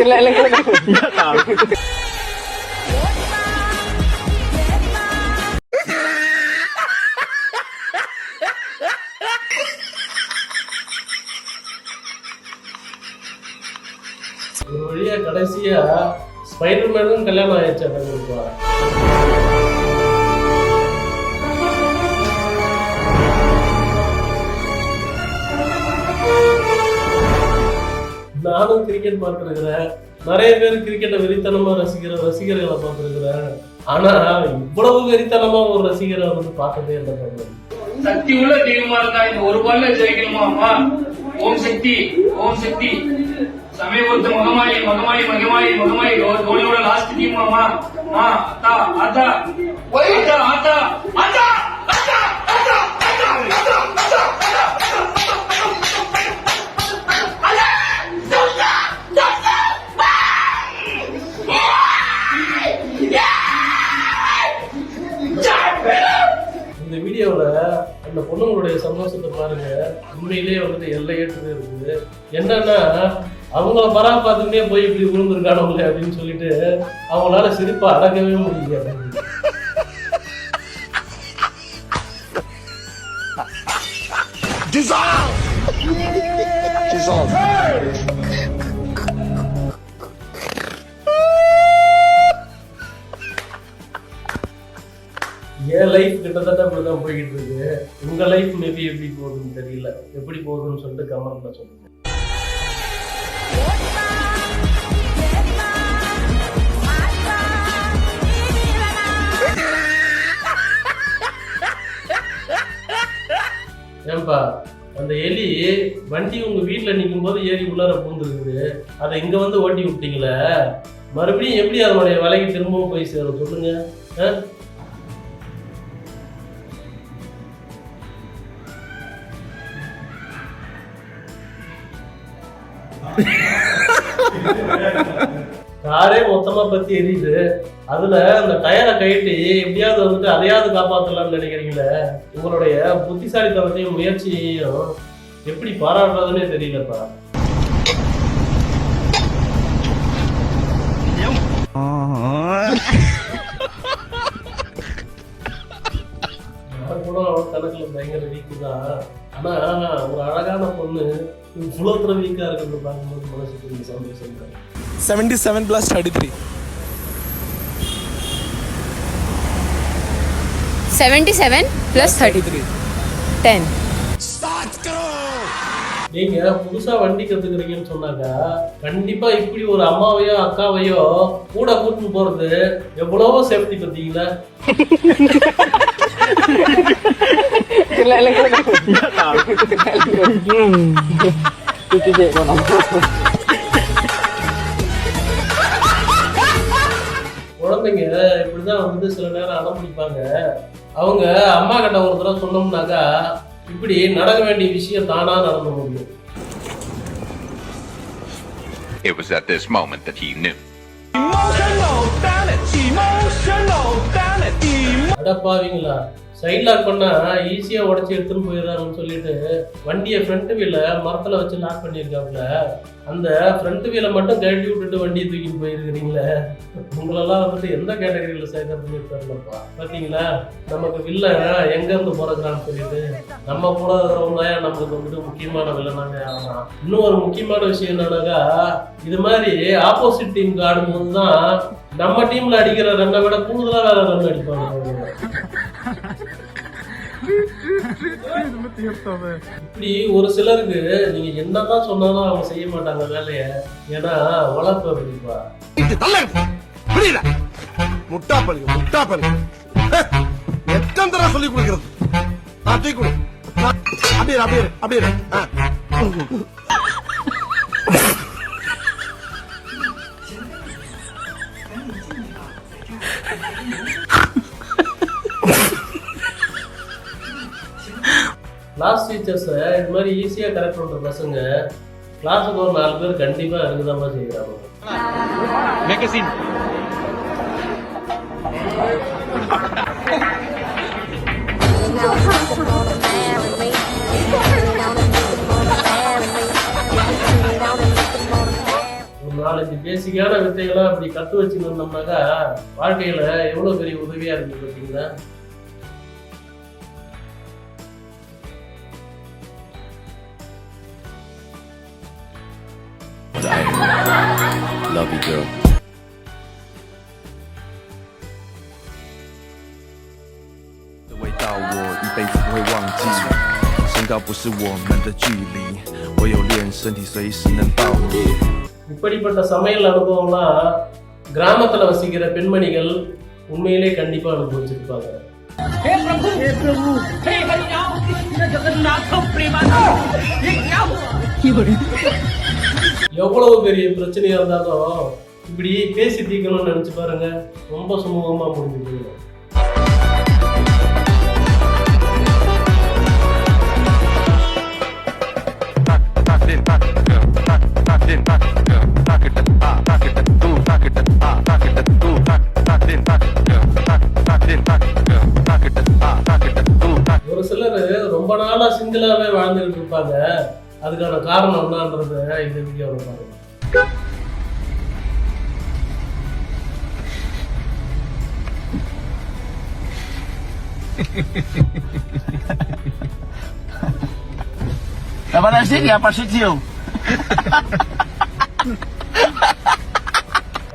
ஒரு வழியா கடைசியா ஸ்பைடர்மேனும் கல்யாணம் ஆயிடுச்சு. நானும் கிரிக்கெட் பார்த்துருக்கிறேன். நிறைய பேர் கிரிக்கெட்டை வெறித்தனமா ரசிகர்களை பார்த்துருக்கிறேன். ஆனா இவ்வளவு வெறித்தனமா ஒரு ரசிகரை வந்து பார்த்ததே இல்லை. சக்தி உள்ள தெய்வமா இருந்தா இந்த ஒரு பால்ல ஜெயிக்கணுமா அம்மா? ஓம் சக்தி ஓம் சக்தி. சமயபுரத்து மகமாயி மகமாயி மகமாயி மகமாயி தோனியோட லாஸ்ட் டீம் அம்மா. ஆத்தா ஆத்தா ஆத்தா ஆத்தா ஆத்தா இந்த வீடியோல அந்த பொண்ணுங்களுடைய சந்தோஷத்தை பாருங்க. உண்மையிலேயே வந்துட்டு எல்லையேற்றது இருக்குது. என்னன்னா அவங்கள பராமரித்துட்டே போய் இப்படி விழுந்திருக்கானவங்களே அப்படின்னு சொல்லிட்டு அவங்களால சிரிப்பா அடக்கவே முடியல. என் லைஃப் கிட்டத்தட்ட அப்படிதான் போய்கிட்டு இருக்கு. உங்க லைஃப் மேபி எப்படி போகுதுன்னு தெரியல. எப்படி போகுதுன்னு சொல்லிட்டு கமெண்ட்ல சொல்லுங்க. ஏன்பா அந்த எலி வண்டி உங்க வீட்டுல நிற்கும் போது ஏறி உள்ளார பூந்துருக்குது. அதை இங்க வந்து ஓட்டி விட்டீங்களே, மறுபடியும் எப்படி அதனுடைய வேலைக்கு திரும்பவும் போய் சேரும் சொல்லுங்க. காரே மொத்தமா பத்தி எரியுது. அதுல அந்த டயரை கழட்டி எப்படியாவது வந்துட்டு அதையாவது காப்பாற்றலாம்னு நினைக்கிறீங்களே. உங்களுடைய புத்திசாலித்தனத்தையும் முயற்சியையும் எப்படி பாராட்டுறதுன்னே தெரியலப்பா. நான் கூட கணக்குல பயங்கர வீக்கு தான். ஆனா ஒரு அழகான பொண்ணு இவ்வளவு வீக்கா இருக்கிறது பார்க்கும்போது மனசுக்கு சந்தோஷம் தான். 77 plus 33. 77 plus 33. 10. நீங்க புதுசா வண்டி கத்துக்கிறீங்கன்னு சொன்னாக்கா கண்டிப்பா இப்படி ஒரு அம்மாவையோ அக்காவையோ கூட கூட்டிட்டு போறது எவ்வளவோ சேஃப்டி பத்தீங்களா. குழந்தைங்க இப்படிதான் வந்து சில நேரம் அடம் பிடிப்பாங்க. அவங்க அம்மா கிட்ட ஒரு தடவை சொன்னோம்னாக்கா இப்படி நடக்க வேண்டிய விஷயம் தானா நடந்து முடியும். It was at this moment that he knew. அடப்பாவீங்களா, சைட் லாக் பண்ணா ஈஸியா உடச்சி எடுத்துன்னு போயிடறாங்கன்னு சொல்லிட்டு வண்டியை ஃப்ரண்ட் வீல மரத்துல வச்சு லாக் பண்ணியிருக்காப்புல. அந்த ஃப்ரண்ட் வீலை மட்டும் கழட்டி விட்டுட்டு வண்டியை தூக்கிட்டு போயிருக்கிறீங்களே. உங்களெல்லாம் வந்துட்டு எந்த கேட்டகரியில சேர்க்கறதுன்னு தெரியலப்பா. பாத்தீங்களா, நமக்கு வில்ல எங்க இருந்து பிறகுறான்னு சொல்லிட்டு நம்ம கூட இருக்கிறவங்க நமக்கு வந்துட்டு முக்கியமான வில்லனாங்க ஆகலாம். இன்னும் ஒரு முக்கியமான விஷயம் என்னன்னாக்கா, இது மாதிரி ஆப்போசிட் டீமுக்கு ஆடும்போதுதான் நம்ம டீம்ல அடிக்கிற ரன்னை விட கூடுதலா வேற ரன் அடிப்பாங்க. இப்படி ஒரு சிலருக்கு நீங்க என்னதான் சொன்னாலும் அவங்க செய்ய மாட்டாங்க வேலைய. ஏன்னா வளர்ப்பு அப்படிப்பா. முட்டாப்பள்ளி எத்தனை சொல்லி கொடுக்கிறது. அப்படியே கிளாஸ் டீச்சர்ஸ் இது மாதிரி ஈஸியா கரெக்ட் பண்ற பசங்க கிளாஸுக்கு ஒரு 4 பேர் கண்டிப்பா இருக்குதான் செய்யறாங்க. ஒரு 4-5 பேசிக்கான வித்தைகளாம் அப்படி கற்று வச்சுருந்தோம்னாக்கா வாழ்க்கையில எவ்வளவு பெரிய உதவியா இருக்கு பார்த்தீங்களா? Love you, girl. 的味道我一辈子不会忘记，身高不是我们的距离，我有练身体随时能抱你。 இப்படிப்பட்ட சமையல் அனுபவம்லாம் கிராமத்துல வசிக்கிற பெண்மணிகள் உண்மையிலே கண்டிப்பா அனுபவிச்சிருப்பாங்க. எவ்வளவு பெரிய பிரச்சனையா இருந்தாலும் இப்படி பேசி தீர்க்கணும்னு நினைச்சு பாருங்க, ரொம்ப சுமூகமா முடிஞ்சு போயிடும். ஒரு சிலர் ரொம்ப நாளா சிங்கிளாவே வாழ்ந்துட்டு இருப்பாங்க. அதுக்கான காரணம் என்னன்றது இந்த வீடியோவில் பாருங்க.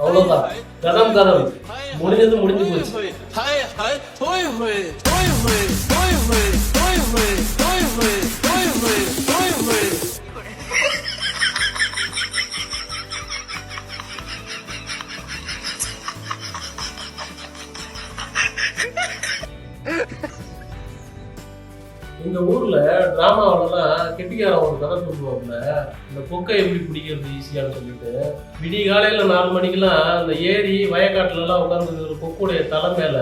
அவ்வளவுதான், கதம் முடிஞ்சது முடிஞ்சு போச்சு. இந்த ஊர்ல டிராமாவிலலாம் கெட்டிக்காரன் ஒரு கதை சொல்லுவாங்கல்ல, இந்த கொக்கை எப்படி பிடிக்கிறது ஈஸியான்னு சொல்லிட்டு, விடிய காலையில 4 மணிக்கெல்லாம் அந்த ஏரி வயக்காட்டுல எல்லாம் உட்கார்ந்து கொக்குடைய தலை மேல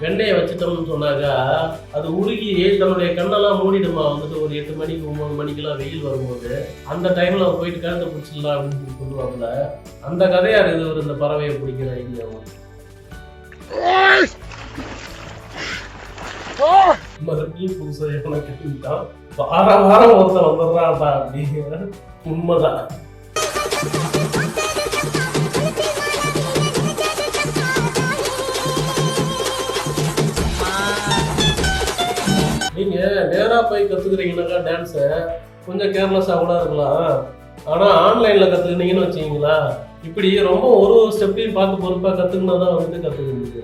வெண்ணையை வச்சுட்டோம்னு சொன்னாங்க, அது உருகி தன்னுடைய கண்ணெல்லாம் மூடிடுமா. வந்துட்டு ஒரு 8 மணிக்கு 9 மணிக்கெல்லாம் வெயில் வரும்போது அந்த டைம்ல போயிட்டு கழுத்தை பிடிச்சிடலாம் அப்படின்னு சொல்லுவாங்கல்ல, அந்த கதையா இருக்குது ஒரு இந்த பறவையை பிடிக்கிற ஐடியா. மறுபடியும் புதுசா எனக்கு கேட்டுட்டான், வாரம் ஒருத்தர் வந்துடுறான்டா அப்படிங்கிற உண்மைதான். நீங்க நேரா போய் கத்துக்கிறீங்கன்னாக்கா டான்ஸ கொஞ்சம் கேர்லெஸ்ஸா கூட இருக்கலாம். ஆனா ஆன்லைன்ல கத்துக்கிட்டீங்கன்னு வச்சுக்கீங்களா, இப்படி ரொம்ப ஒரு ஸ்டெப்பையும் பார்த்து பொறுப்பா கத்துக்கினா தான் வந்துட்டு கத்துக்கிட்டு.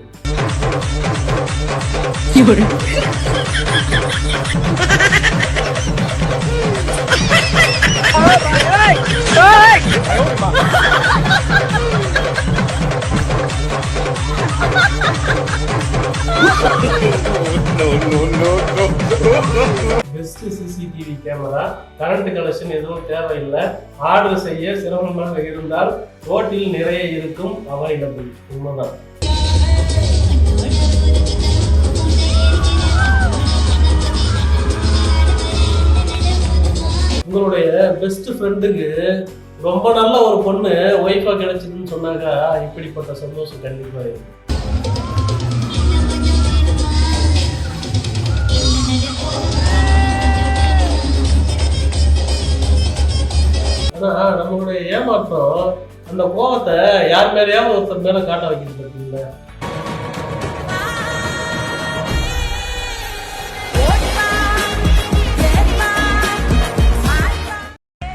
Best CCTV camera, current connection எதுவும் தேவையில்லை, ஆர்டர் செய்ய சிரமமாக இருந்தால் ரோட்டில் நிறைய இருக்கும், அவைலபிள். உண்மைதான். உங்களுடைய பெஸ்ட் ஃப்ரெண்டுக்கு ரொம்ப நல்ல ஒரு பொண்ணு ஒய்ஃபா கிடைச்சதுன்னு சொன்னாக்கா இப்படிப்பட்ட சந்தோஷம் கண்டிப்பா இருக்கு. ஆனா நம்மளுடைய ஏமாற்றம் அந்த கோபத்தை யார் மேலேயாவது ஒருத்தர் மேல காட்ட வைக்கிறது பார்த்தீங்களா?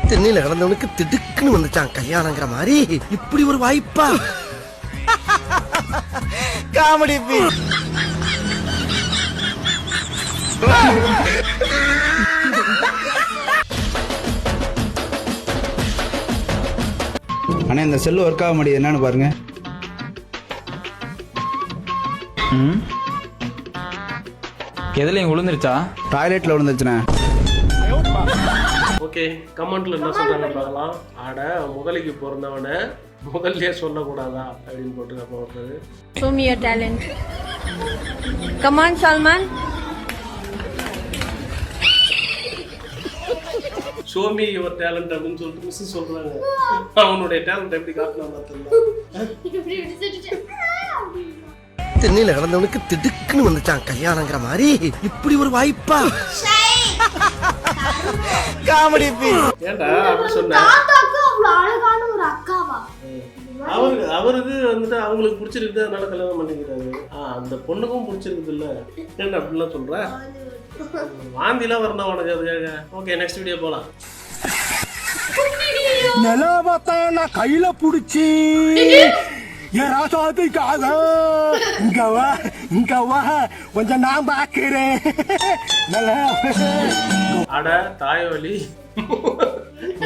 தென்னையில கிடந்தவனுக்கு திடுக்குன்னு வந்துச்சான் கல்யாணங்கிற மாதிரி. இப்படி ஒரு வாய்ப்பா? Comedy piece. அண்ணா இந்த செல்லு ஒர்க் ஆக மாட்டேங்குது, என்னன்னு பாருங்க. எதுலையும் விழுந்துருச்சா? டாய்லெட்ல விழுந்துருச்சுண்ணே. ஓகே, கமெண்ட்ல என்ன சொல்றாங்க பார்க்கலாம். ஆட முதலைக்கு பிறந்தவனை முதல்ல சொல்லக்கூடாதா அப்படின்னு போட்டுருக்க ஒருத்தர். Show me your talent. Come on, Salman. Show me your talent அப்படின்னு சொல்லிட்டு மிஸ் சொல்றாங்க. அவனுடைய டேலண்ட் எப்படி காட்டலாம் பார்த்தீங்களா? தென்னையில கிடந்தவனுக்கு திடுக்குன்னு வந்துச்சான் கல்யாணங்கிற மாதிரி. இப்படி ஒரு வாய்ப்பா? Comedy piece. ஏன்டா அப்படி சொன்ன? தாத்தாக்கு அவ்வளவு அழகான ஒரு அக்காவா? அவருக்கு வந்துட்டு அவங்களுக்கு பிடிச்சிருக்குது, அதனால கல்யாணம் பண்ணிக்கிறாரு. அந்த பொண்ணுக்கும் பிடிச்சிருக்குது இல்ல, என்ன அப்படிலாம் சொல்ற? வாந்திலாம் வரணும் உனக்கு அதுக்காக. ஓகே, நெக்ஸ்ட் வீடியோ போலாம். நிலவத்தான் நான் கையில புடிச்சி ராசாதிக்காக இங்க வா கொஞ்சம் நான் பாக்குறேன். அட தாயவலி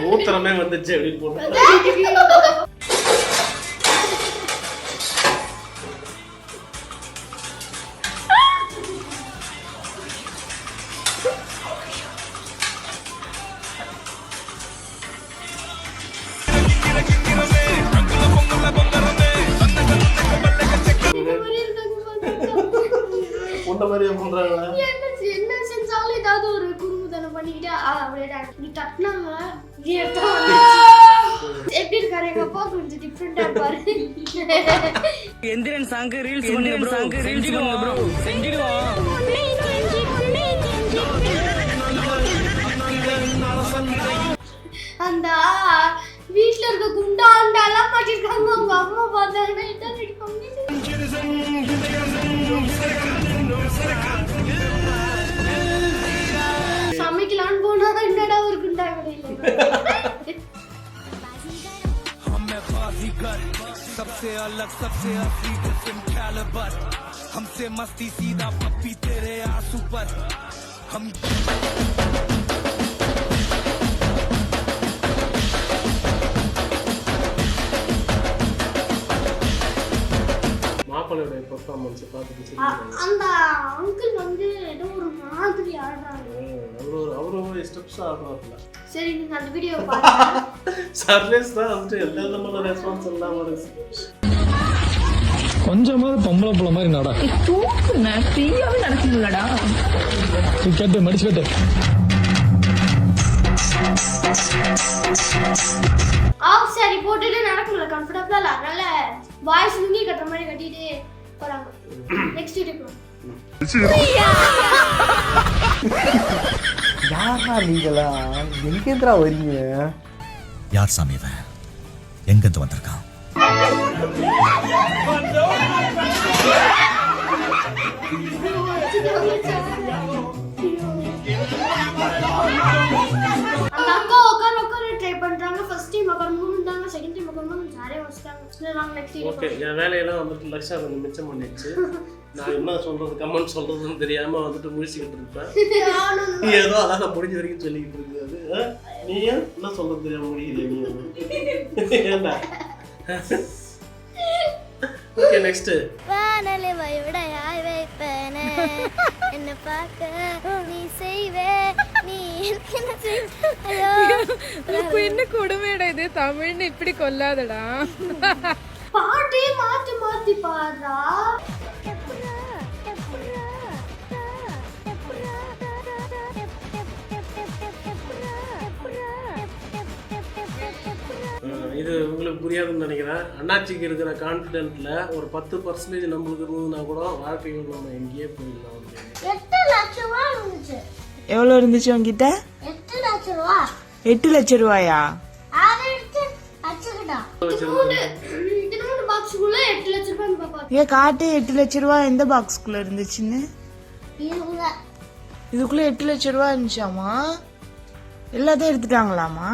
மூத்திரமே வந்துச்சு அப்படின்னு போட்டு. உன்ன மாதிரியே பண்றாங்களா? என்ன செஞ்சாலும் ஏதாவது ஒரு குறும்புத்தனம் பண்ணிக்கிட்டே அப்படியே நீ தட்டினாங்க எப்படி இருக்காரு எங்க அப்பா, கொஞ்சம் டிஃப்ரெண்டா இருப்பாரு. எந்திரன் சாங்கு ரீல்ஸ் பண்ணுங்க ப்ரோ, செஞ்சிடுவோம். அந்த வீட்டுல இருக்க குண்டாண்டாலாம் மாட்டிருக்காங்க. அவங்க அம்மா பார்த்தாங்கன்னா இதான் சமைக்கலான்னு போனா என்னடா ஒரு குண்டா கடையில. सबसे अलग सबसे असली डिफरेंट कैलिबर हमसे मस्ती सीधा पप्पी तेरे आंसू पर हम மாப்பிள்ளையோட பெர்ஃபார்மன்ஸ் பார்த்துட்டு அந்த அங்கிள் வந்து ஏதோ ஒரு மாதிரி ஆடுறாங்க. அவரு ஸ்டெப்ஸ் ஆடுறாருல. சரி, நீங்க அந்த வீடியோ பாருங்க. சர்ப்ரைஸ் தான் வந்து எல்லா விதமான ரெஸ்பான்ஸ் எல்லாம் வருது. கொஞ்சமாவது பொம்பளை புள்ள மாதிரி நடா தூக்குன ஃப்ரீயாவே நடக்குங்களடா. கேட்டு மடிச்சு கேட்டு. சரி போட்டுட்டு நடக்கல கம்ஃபர்டபிளா இல்ல, அதனால வாய்ஸ் லுங்கி கட்டுற மாதிரி கட்டிட்டு போறாங்க. நெக்ஸ்ட் வீடியோ போலாம். யாரா நீங்களா, எங்கேந்திரா வரீங்க? யார் சாமி இவன், எங்கிருந்து வந்திருக்கான்? அந்த அக்கா உட்கார ட்ரை பண்றாங்க. ஃபர்ஸ்ட் டைம் உட்காரணும்ன்றாங்க, செகண்ட் டைம் உட்காரணும், நிறைய வச்சிட்டாங்க. நான் நெக்ஸ்ட் வீடியோ. ஓகே, என் வேலையெல்லாம் வந்துட்டு லக்ஷா கொஞ்சம் மிச்சம் பண்ணிடுச்சு. நான் என்ன சொல்றது கமெண்ட் சொல்றதுன்னு தெரியாம வந்துட்டு முடிச்சுக்கிட்டு இருப்பேன். நீ ஏதோ அதான் முடிஞ்ச வரைக்கும் சொல்லிக்கிட்டு இருக்காது. நீ என்ன சொல்றது தெரியாம முடிக்கிறீங்க நீ ஏண்டா? Okay, next. வானலை வைவிடையாய் வைப்பேனே என்ன பார்க்க நீ செய்வே நீ என்ன செய்யோ. என்ன கொடுமைடா இது, தமிழ்னு இப்படி கொல்லாதடா. பாட்டே மாத்தி மாத்தி பாடுறா. இது உங்களுக்கு புரியாதுன்னு நினைக்கிறேன். அண்ணாச்சிக்கு இருக்கிற கான்ஃபிடென்ட்ல ஒரு 10% நம்மளுக்கு இருந்ததுன்னா கூட வாழ்க்கையில் நம்ம எங்கேயே போயிடலாம். 8 லட்சம் ரூபாய் இருந்துச்சு. எவ்வளவு இருந்துச்சு உங்ககிட்ட? 8 லட்சம் ரூபாய். 8 லட்சம் ரூபாயா? அதை எடுத்து அச்சுக்கிட்டா. இன்னொரு பாக்ஸ்க்குள்ள 8 லட்சம் ரூபாய் பாப்பா. ஏ காட்டு, 8 லட்சம் ரூபாய் எந்த பாக்ஸ்க்குள்ள இருந்துச்சுன்னு? இதுக்குள்ள 8 லட்சம் ரூபாய் இருந்துச்சாமா? எல்லாத்தையும் எடுத்துட்டாங்களாமா?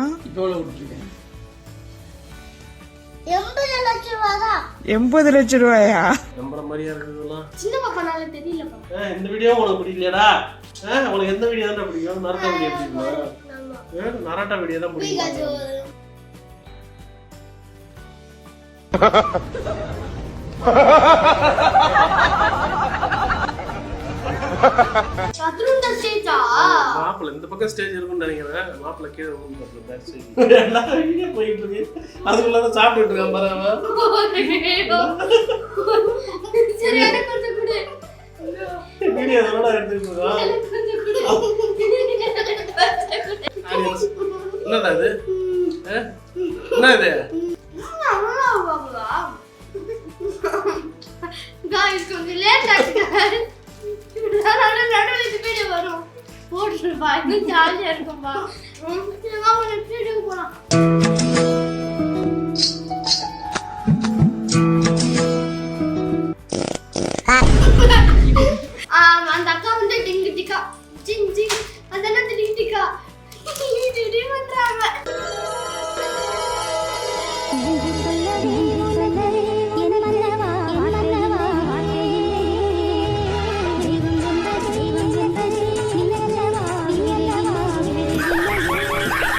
80 லட்சம் ரூபாய் தான். 80 லட்சம் ரூபாயா? நம்புற மாதிரியா இருக்குதுலாம். சின்ன பாப்பானால தெரியலப்பா. இந்த வீடியோ உனக்கு பிடிக்கலையாடா? உனக்கு எந்த வீடியோ தான் பிடிக்கும்? நராட்டா வீடியோ பிடிக்குமா? நராட்டா வீடியோ தான் பிடிக்கும். சதுரங்க ஸ்டேஜா? மாப்பிள்ள இந்த பக்கம் ஸ்டேஜ் இருக்கும்னு நினைக்கிறேன். மாப்பிள்ள கீழே போயிட்டு இருக்கு. அதுக்குள்ள சாப்பிட்டு இருக்கான் பாரு. சரி, எனக்கு கொஞ்சம் கொடு. வீடியோ அதோட எடுத்துட்டு இருக்கோம். என்னடா இது? என்ன இது? गाइस கொஞ்சம் லேட் ஆச்சு. நடுவுல வீடியோ வரும். போடுறப்பா, இது ஜாலியா இருக்கும்பா. நம்ம நெக்ஸ்ட் வீடியோ போலாம்.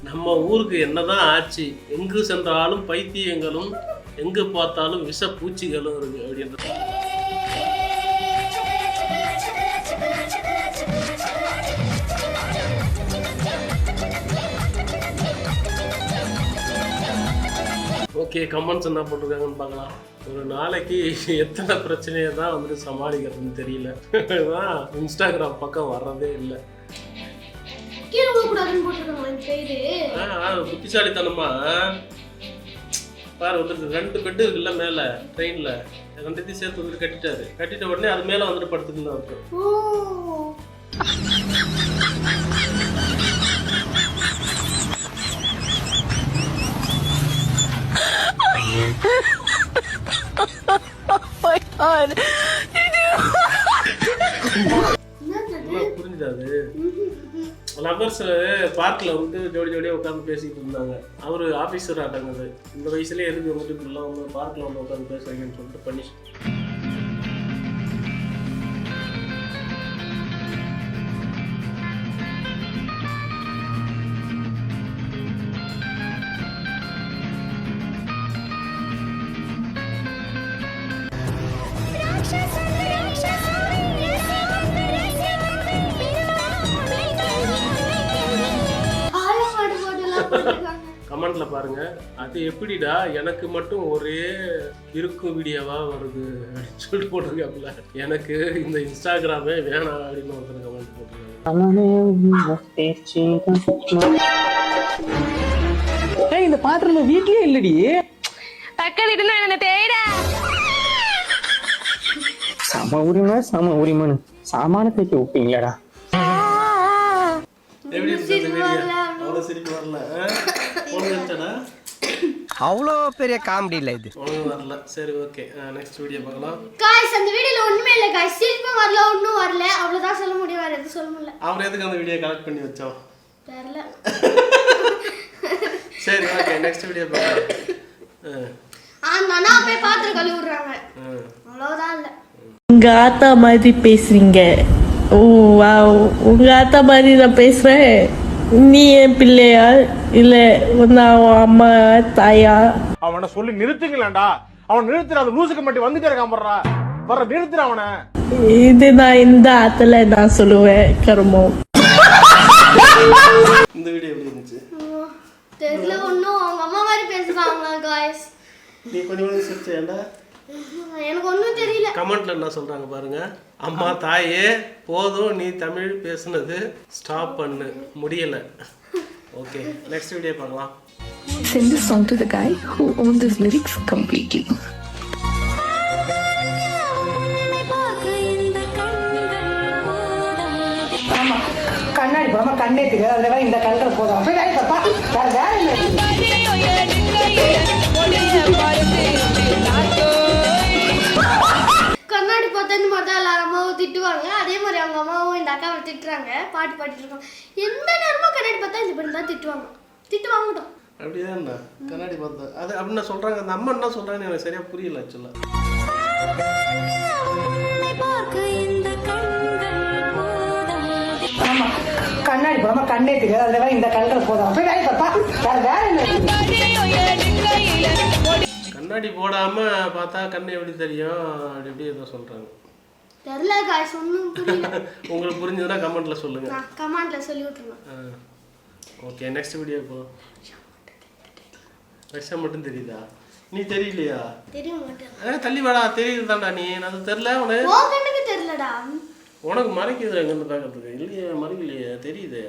நம்ம ஊருக்கு என்னதான் ஆச்சு, எங்கு சென்றாலும் பைத்தியங்களும் எங்கு பார்த்தாலும் விஷ பூச்சிகளும் இருக்கு அப்படின்றது. ஓகே, கமெண்ட்ஸ் என்ன போட்டிருக்காங்கன்னு பார்க்கலாம். ஒரு நாளைக்கு எத்தனை பிரச்சனையை தான் வந்துட்டு சமாளிக்கிறதுன்னு தெரியல. இன்ஸ்டாகிராம் பக்கம் வர்றதே இல்லை. புத்திசாலித்தனமா பாரு, வந்துட்டு 2 பெட் இருக்குல்ல மேல ட்ரெயின்ல, 2த்தையும் சேர்த்து வந்துட்டு கட்டிட்டாரு. கட்டிட்ட உடனே அது மேல வந்துட்டு படுத்துக்கலாம் இருக்கும். புரிஞ்சுதாது? லவர்ஸ் பார்க்ல வந்து ஜோடி ஜோடியா உட்காந்து பேசிட்டு இருந்தாங்க. அவரு ஆபீசர் ஆட்டாங்க. இந்த வயசுலயே எதுக்கு வந்துட்டு இப்படிலாம் வந்து பார்க்ல வந்து உட்காந்து பேசுறீங்கன்னு சொல்லிட்டு பண்ணி கமெண்ட்ல பாருங்க. அது எப்படிடா எனக்கு மட்டும் ஒரே இருக்கும் வீடியோவா வருது அப்படின்னு சொல்லிட்டு போட்டிருக்காப்புல. எனக்கு இந்த இன்ஸ்டாகிராமே வேணாம் அப்படின்னு ஒருத்தர் கமெண்ட் போட்டிருக்காங்க. இந்த பாத்திரம் வீட்லயே இல்லடி, பக்கத்து வீட்டுல என்ன தேட சம உரிமைன்னு சாமானத்தை விட்டீங்களாடா. எப்படி இருந்துச்சு வீடியோ? அவ்வளோ சிரிப்பு வரல. அவ்வளோ பெரிய காமெடி இல்லை இது. ஒன்றும் வரல. சரி, ஓகே, நெக்ஸ்ட் வீடியோ பார்க்கலாம். காய்ஸ், அந்த வீடியோல ஒண்ணுமே இல்ல காய்ஸ். சிரிப்பும் வரல, ஒன்றும் வரல. அவ்வளவுதான் சொல்ல முடியும், வேற எதுவும் சொல்ல முடியல. அவர் எதுக்கு அந்த வீடியோ கலெக்ட் பண்ணி வச்சோம் தெரியல. சரி, ஓகே, நெக்ஸ்ட் வீடியோ பார்க்கலாம். அந்த அண்ணா போய் பாத்திரம் கழுவி விடுறாங்க, அவ்வளவுதான். இல்ல உங்க ஆத்தா மாதிரி பேசுறீங்க. ஓ வாவ், உங்க ஆத்தா மாதிரி நான் பேசுறேன். நீ என் பிள்ளையா இல்ல நான் அம்மா தாயா? அவனை சொல்லி நிறுத்துங்களேன்டா. அவன் நிறுத்துற, அந்த லூசுக்கு மட்டும் வந்துட்டே இருக்கான் போடுறா. வர நிறுத்துற அவனை. இது நான் இந்த ஆத்துல நான் சொல்லுவேன் கருமம். இந்த வீடியோ எப்படி இருந்துச்சு? தெரியல, ஒன்றும் அவங்க அம்மா மாதிரி பேசுறாங்க காய்ஸ். நீ கொஞ்சம் சிரிச்சேன்டா. எனக்கு ஒன்றும் தெரியல. கமெண்ட்ல என்ன சொல்றாங்க பாருங்க. அம்மா தாயே போதும், நீ தமிழ் பேசுனது ஸ்டாப் பண்ணு, முடியல. ஓகே, நெக்ஸ்ட் வீடியோ பார்க்கலாம். Send this song to the guy who owns his lyrics completely. கண்ணாடி போடாம கண்ணே தெரியாது, அதுல இந்த கலர் போதும். கண்ணாடி பார்த்தேன்னு பார்த்தா எல்லாரும் அம்மாவும் திட்டுவாங்க. அதே மாதிரி அவங்க அம்மாவும் இந்த அக்காவை திட்டுறாங்க, பாட்டு பாடிட்டு இருக்காங்க. எந்த நேரமும் கண்ணாடி பார்த்தா இந்த பண்ணி தான் திட்டுவாங்க. திட்டுவாங்கட்டும். அப்படிதான் கண்ணாடி பார்த்தா அது அப்படின்னு சொல்றாங்க. அந்த அம்மா என்ன சொல்றாங்கன்னு எனக்கு சரியா புரியல ஆக்சுவலா. கண்ணாடி போடாம கண்ணே தெரியாது, அதுல இந்த கலர் போதும். கண்ணாடி போடாம பார்த்தா கண்ணு எப்படி தெரியும்? அப்படி எப்படி ஏதோ சொல்றாங்க. தெரியல காய்ஸ், ஒன்றும் புரியல. உங்களுக்கு புரிஞ்சதுன்னா கமெண்ட்ல சொல்லுங்க. கமெண்ட்ல சொல்லி விட்டுருங்க. ஓகே, நெக்ஸ்ட் வீடியோ போ. ரஷ்யா மட்டும் தெரியுதா? நீ தெரியலையா? தெரிய மாட்டேன். தள்ளி வாடா, தெரியுது தான்டா. நீ அது தெரியல உனக்கு? உன் கண்ணுக்கு தெரியலடா. உனக்கு மறைக்குது எங்க இருந்து பார்க்கறதுக்கு? இல்லையே, மறைக்கலையே, தெரியுது.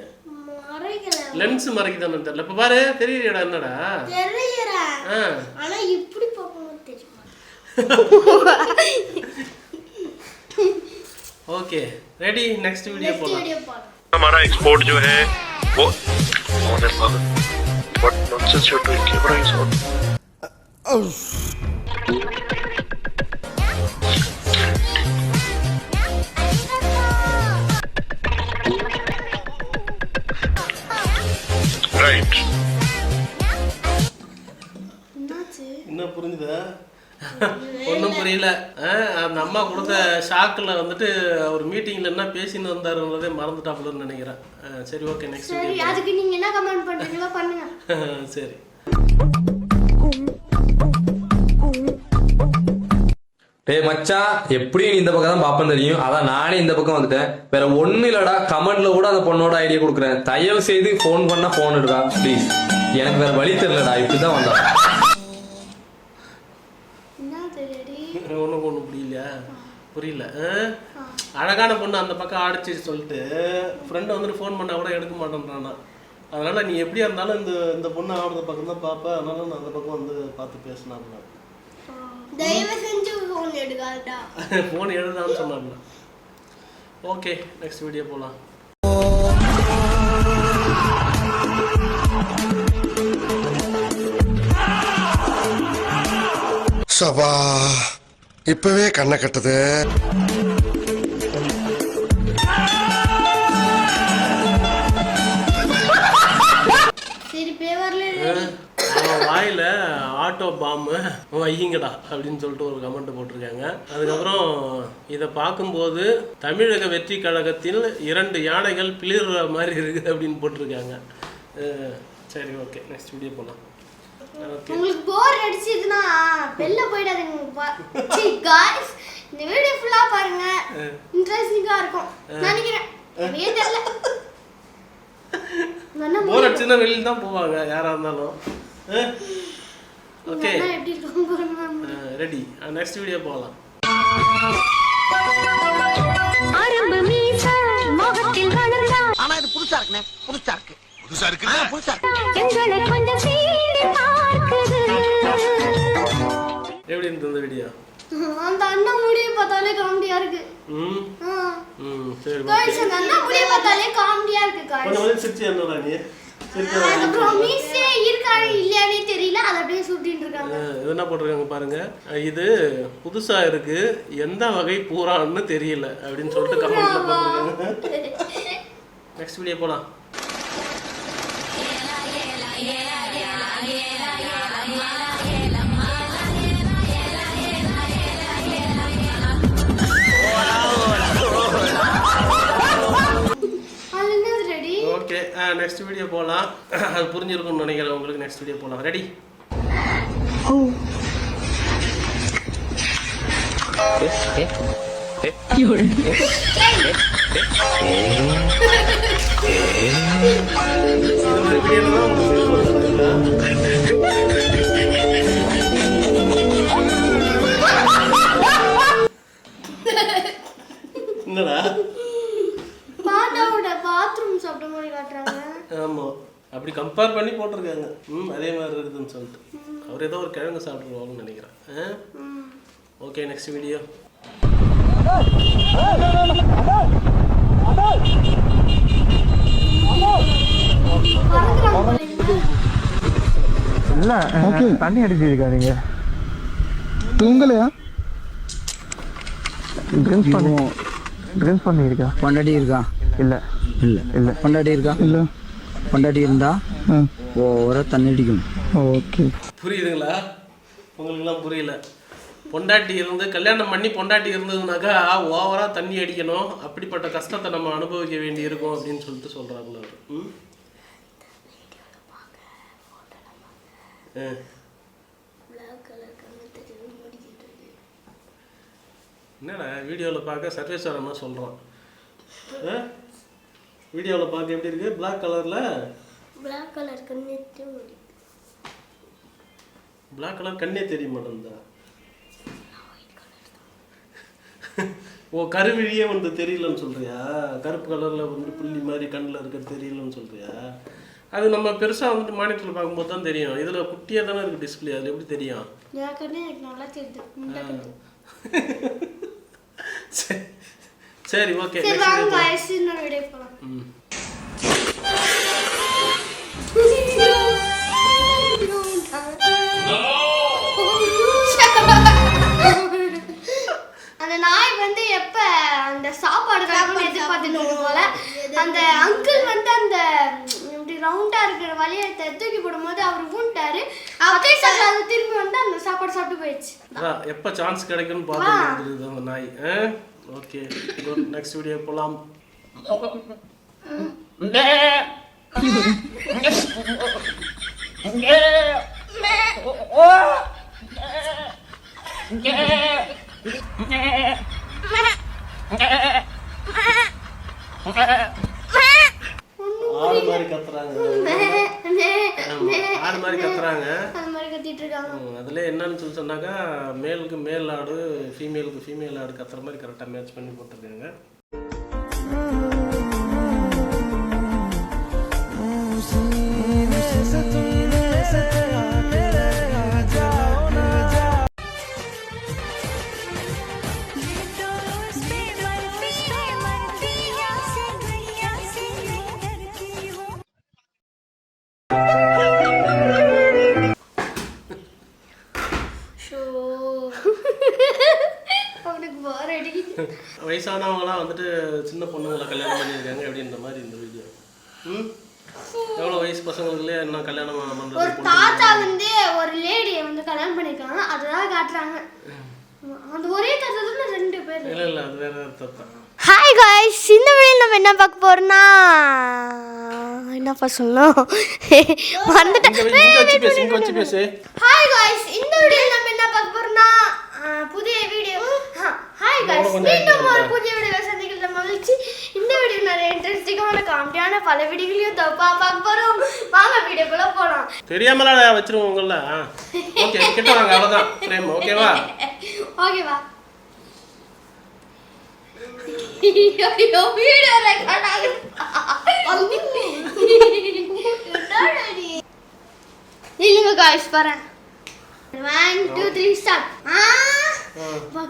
மறைக்கல, லென்ஸ் மறைக்குதானு தெரியல. இப்ப பாரு, தெரியலையடா. என்னடா தெரியறா, ஆனா இப்படி பார்க்கும்போது தெரியும். ओके, रेडी, नेक्स्ट वीडियो बोला। हमारा एक्सपोर्ट जो है वो What nonsense you're doing, camera is on. Right. என்ன புரிஞ்சுதா? ஒன்றும் புரியல. அந்த அம்மா கொடுத்த ஷாக்கில் வந்துட்டு ஒரு மீட்டிங்கில் என்ன பேசின்னு வந்தாருன்றதே மறந்துட்டாப்புலன்னு நினைக்கிறேன். சரி ஓகே நெக்ஸ்ட் சரி அதுக்கு நீங்க என்ன கமெண்ட் பண்றீங்களோ பண்ணுங்க. சரி டேய் மச்சான், எப்படியும் நீ இந்த பக்கம் தான் பாப்பேன்னு தெரியும், அதான் நானே இந்த பக்கம் வந்துட்டேன். வேற ஒண்ணு இல்லடா, கமெண்ட்ல கூட அந்த பொண்ணோட ஐடியா கொடுக்குறேன். தயவு செய்து ஃபோன் பண்ணா ஃபோன் எடுடா ப்ளீஸ். எனக்கு வேற வழி தெரியலடா, இப்படிதான் வந்தா. ஒன்றும் புரியல. அழகான பொண்ணு அந்த பக்கம் ஆடிச்சு சொல்லிட்டு ஃப்ரெண்டை வந்துட்டு ஃபோன் பண்ணால் கூட எடுக்க மாட்டேன்றானா. அதனால நீ எப்படியா இருந்தாலும் இந்த பொண்ணு ஆடுற பக்கம் தான் பார்ப்பேன். அதனால நான் அந்த பக்கம் வந்து பார்த்து பேசினாப்ல. தயவு செஞ்சு ஃபோன் எடுக்காதடா. ஃபோன் எடுதான்னு சொன்னாப்ல. ஓகே நெக்ஸ்ட் வீடியோ போகலாம். சபா இப்பவே கண்ணை கட்டுது. வாயில ஆட்டோ பாம்பு வையுங்கடா அப்படின்னு சொல்லிட்டு ஒரு கமெண்ட் போட்டிருக்காங்க. அதுக்கப்புறம் இதை பார்க்கும்போது தமிழக வெற்றி கழகத்தில் 2 யானைகள் பிளிர்ற மாதிரி இருக்குது அப்படின்னு போட்டிருக்காங்க. சரி ஓகே நெக்ஸ்ட் வீடியோ போகலாம். உங்களுக்கு போர் அடிச்சதுன்னா வெளில போயிடாதீங்க गाइस. இந்த வீடியோ ஃபுல்லா பாருங்க, இன்ட்ரஸ்டிங்கா இருக்கும் நினைக்கிறேன். தெரியல போர் அடிச்சுன்னா வெளியில தான் போவாங்க யாரா இருந்தாலும். ஓகே எப்படி இருக்கும் ரெடி. நெக்ஸ்ட் வீடியோ போகலாம். ஆனா இது புதுசா இருக்குனே, புதுசா இருக்கு. எப்படி இருந்தது இந்த வீடியோ? அந்த அண்ணா முடிய பார்த்தாலே காமெடியா இருக்கு. சரி गाइस அந்த அண்ணா முடிய பார்த்தாலே காமெடியா இருக்கு गाइस. கொஞ்சம் சிரிச்சு என்னடா நீ? அதுக்கப்புறம் மீசே இருக்கா இல்லையானே தெரியல, அத அப்படியே சுத்திட்டு இருக்காங்க. இது என்ன போட்டிருக்காங்க பாருங்க, இது புதுசா இருக்கு, எந்த வகை பூரான்னு தெரியல அப்படின்னு சொல்லிட்டு கமெண்ட்ல போட்டிருக்காங்க. நெக்ஸ்ட் வீடியோ போலாம். ஓகே நெக்ஸ்ட் வீடியோ போகலாம். அது புரிஞ்சிருக்கும்னு நினைக்கிறேன் உங்களுக்கு. நெக்ஸ்ட் வீடியோ போகலாம். ரெடி. என்னடா பாண்டாவோட பாத்ரூம் சாப்பிட்ட மாதிரி காட்டுறாங்க. ஆமா அப்படி கம்பேர் பண்ணி போட்டிருக்காங்க. அதே மாதிரி இருக்குதுன்னு சொல்லிட்டு அவர் ஏதோ ஒரு கிழங்கு சாப்பிட்ருவாங்கன்னு நினைக்கிறேன். Okay next video. இல்ல தண்ணி அடிச்சிருக்கா நீங்க தூங்கலையா? ட்ரிங்க்ஸ் பண்ணியிருக்கா? பொண்டாட்டி இருக்கா? இல்ல இல்ல இல்ல. பொண்டாட்டி இருக்கா? இல்ல. பொண்டாட்டி இருந்தா ஓவரா தண்ணி அடிக்கும். ஓகே புரியுதுங்களா? உங்களுக்குலாம் புரியல. பொண்டாட்டி இருந்து கல்யாணம் பண்ணி பொண்டாட்டி இருந்ததுனாக்கா ஓவரா தண்ணி அடிக்கணும், அப்படிப்பட்ட கஷ்டத்தை நம்ம அனுபவிக்க வேண்டி இருக்கும் அப்படின்னு சொல்லிட்டு சொல்றாங்களா? என்னடா வீடியோவில் பார்க்க சர்வேஸ்வரம்னா சொல்கிறான். வீடியோவில் பார்க்க எப்படி இருக்கு? பிளாக் கலரில் பிளாக் கலர் கண்ணே தெரியும். பிளாக் கலர் கண்ணே தெரிய மாட்டேங்குதா? ஓ கருவிழியே வந்து தெரியலன்னு சொல்றியா? கருப்பு கலரில் வந்து புள்ளி மாதிரி கண்ணில் இருக்க தெரியலன்னு சொல்றியா? அது நம்ம பெருசாக வந்துட்டு மானிட்டரில் பார்க்கும்போது தான் தெரியும். இதில் குட்டியாக தானே இருக்குது டிஸ்பிளே, அதில் எப்படி தெரியும்? சரி ஓகே அந்த நாய் வந்து எப்ப அந்த சாப்பாடு எதிர்பார்த்துட்டு போல அந்த அங்கிள் வந்து அந்த ரவுண்டா இருக்கிற வழியை தூக்கி போடும்போது அவர் ஊன்ட்டாரு. அதே சார் அது திரும்பி வந்து அந்த சாப்பாடு சாப்பிட்டு போயிடுச்சு. அதான் எப்போ சான்ஸ் கிடைக்கும்னு பார்த்துட்டு இருக்குது அந்த நாய். Okay, good. நெக்ஸ்ட் வீடியோ போகலாம். ஆடு மாதிரி கத்துறாங்க. ஆடு மாதிரி கத்துறாங்க. அந்த மாதிரி கத்திட்டு இருக்காங்க. அதுல என்னன்னு சொல்லி சொன்னாக்கா மேலுக்கு மேல் ஆடு, ஃபீமேலுக்கு ஃபீமேல் ஆடு கத்துற மாதிரி கரெக்டாக மேட்ச் பண்ணி போட்டிருக்காங்க. வயசானவங்களாம் வந்துட்டு சின்ன பொண்ணுங்களை கல்யாணம் பண்ணியிருக்காங்க அப்படின்ற மாதிரி இந்த வீடியோ. எவ்வளோ வயசு பசங்களுக்குள்ளே என்ன கல்யாணம் பண்ணுறது? ஒரு தாத்தா வந்து ஒரு லேடியை வந்து கல்யாணம் பண்ணியிருக்காங்க, அதுதான் காட்டுறாங்க. அந்த ஒரே தாத்தா தான் 2 பேர். இல்லை அது வேற தாத்தா. ஹாய் காய்ஸ், இந்த வீடியோவில் நம்ம என்ன பார்க்க போறோம்னா என்னப்பா சொல்லணும் ஹாய் காய்ஸ், இந்த வீடியோவில் நம்ம என்ன பார்க்க போறோம்னா புதிய வீடியோ. ஹாய் காய்ஸ், மீண்டும் ஒரு புதிய வீடியோவை சந்திக்கிறதுல மகிழ்ச்சி. இந்த வீடியோ நிறைய இன்ட்ரெஸ்டிங்கான காமெடியான பல வீடியோக்களையும் தப்பா பார்க்க போறோம். வாங்க வீடியோக்குள்ள போலாம். தெரியாமல வச்சிருவோம் உங்கள. ஓகே, கிட்ட வாங்க, அவ்வளவுதான் ஃப்ரேம். ஓகேவா? ஓகேவா? ஐயோ, வீடியோ ரெக்கார்ட் ஆகுது. இல்லங்க गाइस பாருங்க. 1 2 3 ஸ்டார்ட்.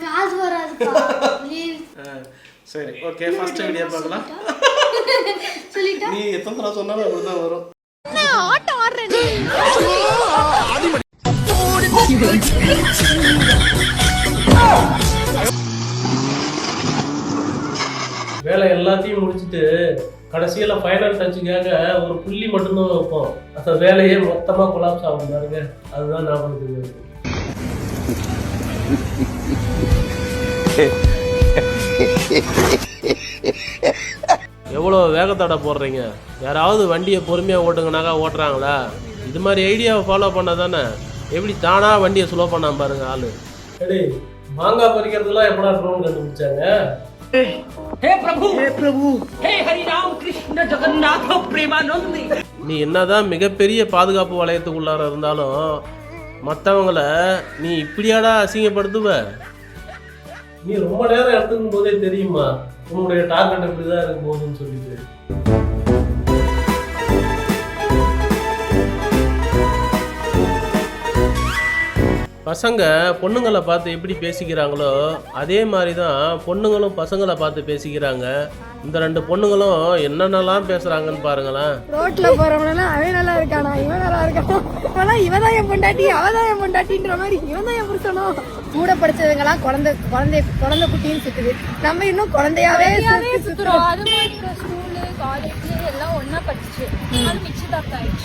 காசு வராதுப்பா ப்ளீஸ். சரி, ஓகே, ஃபர்ஸ்ட் வீடியோ பார்க்கலாம். சொல்லிட்டா நீ எத்தனை தடவை சொன்னாலும் அப்படிதான் வரும். நான் ஆட்ட ஆடுறேன். வேலை எல்லாத்தையும் முடிச்சுட்டு கடைசியில் ஃபைனல் டச்சுக்காக ஒரு புள்ளி மட்டும்தான் வைப்போம். அந்த வேலையே மொத்தமாக கொலாப்ஸ் ஆகும் பாருங்க. அதுதான் ஞாபகத்துக்கு. எவ்வளோ வேகத்தடை போடுறீங்க? யாராவது வண்டியை பொறுமையாக ஓட்டுங்கனாக்கா ஓட்டுறாங்களா? இது மாதிரி ஐடியாவை ஃபாலோ பண்ணால் தானே எப்படி தானாக வண்டியை ஸ்லோ பண்ணாம பாருங்க ஆளு. சரி, மாங்காய் பறிக்கிறதுலாம் எப்படா ட்ரோன் கண்டுபிடிச்சாங்க? हे प्रभु हे हरि राम कृष्ण जगन्नाथ प्रेमानंद. நீ என்னதான் மிகப்பெரிய பாதுகாப்பு வளையத்துக்குள்ளார இருந்தாலும் மற்றவங்கள நீ இப்படியாடா அசிங்கப்படுத்துவ? நீ ரொம்ப நேரம் எடுத்துக்கும் போதே தெரியுமா உன்னுடைய டார்கெட் இப்படிதான் இருக்கும் போதுன்னு சொல்லிட்டு. பசங்க பொண்ணுங்களை பார்த்து எப்படி பேசிக்கிறாங்களோ அதே மாதிரி தான் பொண்ணுங்களும் பசங்களை பார்த்து பேசிக்கிறாங்க. இந்த 2 பொண்ணுங்களும் என்னென்னலாம் பேசுறாங்கன்னு பாருங்களேன். ரோட்ல போறவனெல்லாம் அவன் நல்லா இருக்கானா, இவன் நல்லா இருக்கானா, ஆனா இவதான் என் பொண்டாட்டி அவதான் என் பொண்டாட்டின்ற மாதிரி இவன் தான் என் புருஷனோ. கூட படிச்சவங்க எல்லாம் குழந்தை குட்டின்னு சுத்துது, நம்ம இன்னும் குழந்தையாவே சுத்துறோம். அது மாதிரி ஸ்கூலு காலேஜ் எல்லாம் ஒன்னா படிச்சு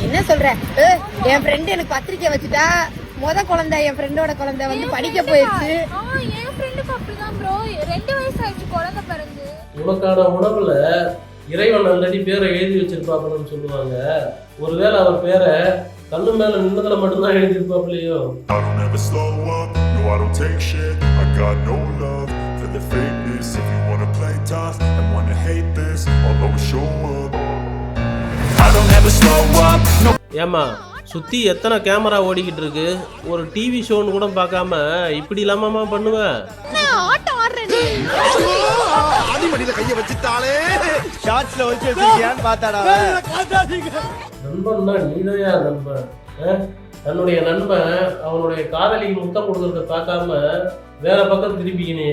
என்ன சொல்ற? என் ஃப்ரெண்டு எனக்கு பத்திரிக்கை வச்சுட்டா, குழந்தை என் ஃப்ரெண்டோட குழந்தை வந்து படிக்க போயிடுச்சு. என் ஃப்ரெண்டுக்கு அப்படிதான் ப்ரோ, 2 வயசு ஆயிடுச்சு குழந்தை பிறந்து. உனக்கான உணவுல இறைவன் ஆல்ரெடி பேரை எழுதி வச்சிருப்பாங்கன்னு சொல்லுவாங்க. ஒருவேளை அவர் பேரை கண்ணு மேல நின்னதுல மட்டும்தான் எழுதியிருப்பாப்லையோ? ஏமா சுத்தி எத்தனை கேமரா ஓடிக்கிட்டு இருக்கு, ஒரு டிவி ஷோன்னு கூட பார்க்காம இப்படி இல்லாமமா பண்ணுவ? நண்பன்னா நீதையா நண்பன்? தன்னுடைய நண்பன் அவனுடைய காதலிக்கு முத்தம் கொடுக்கறத பார்க்காம வேற பக்கம் திருப்பிக்கினே.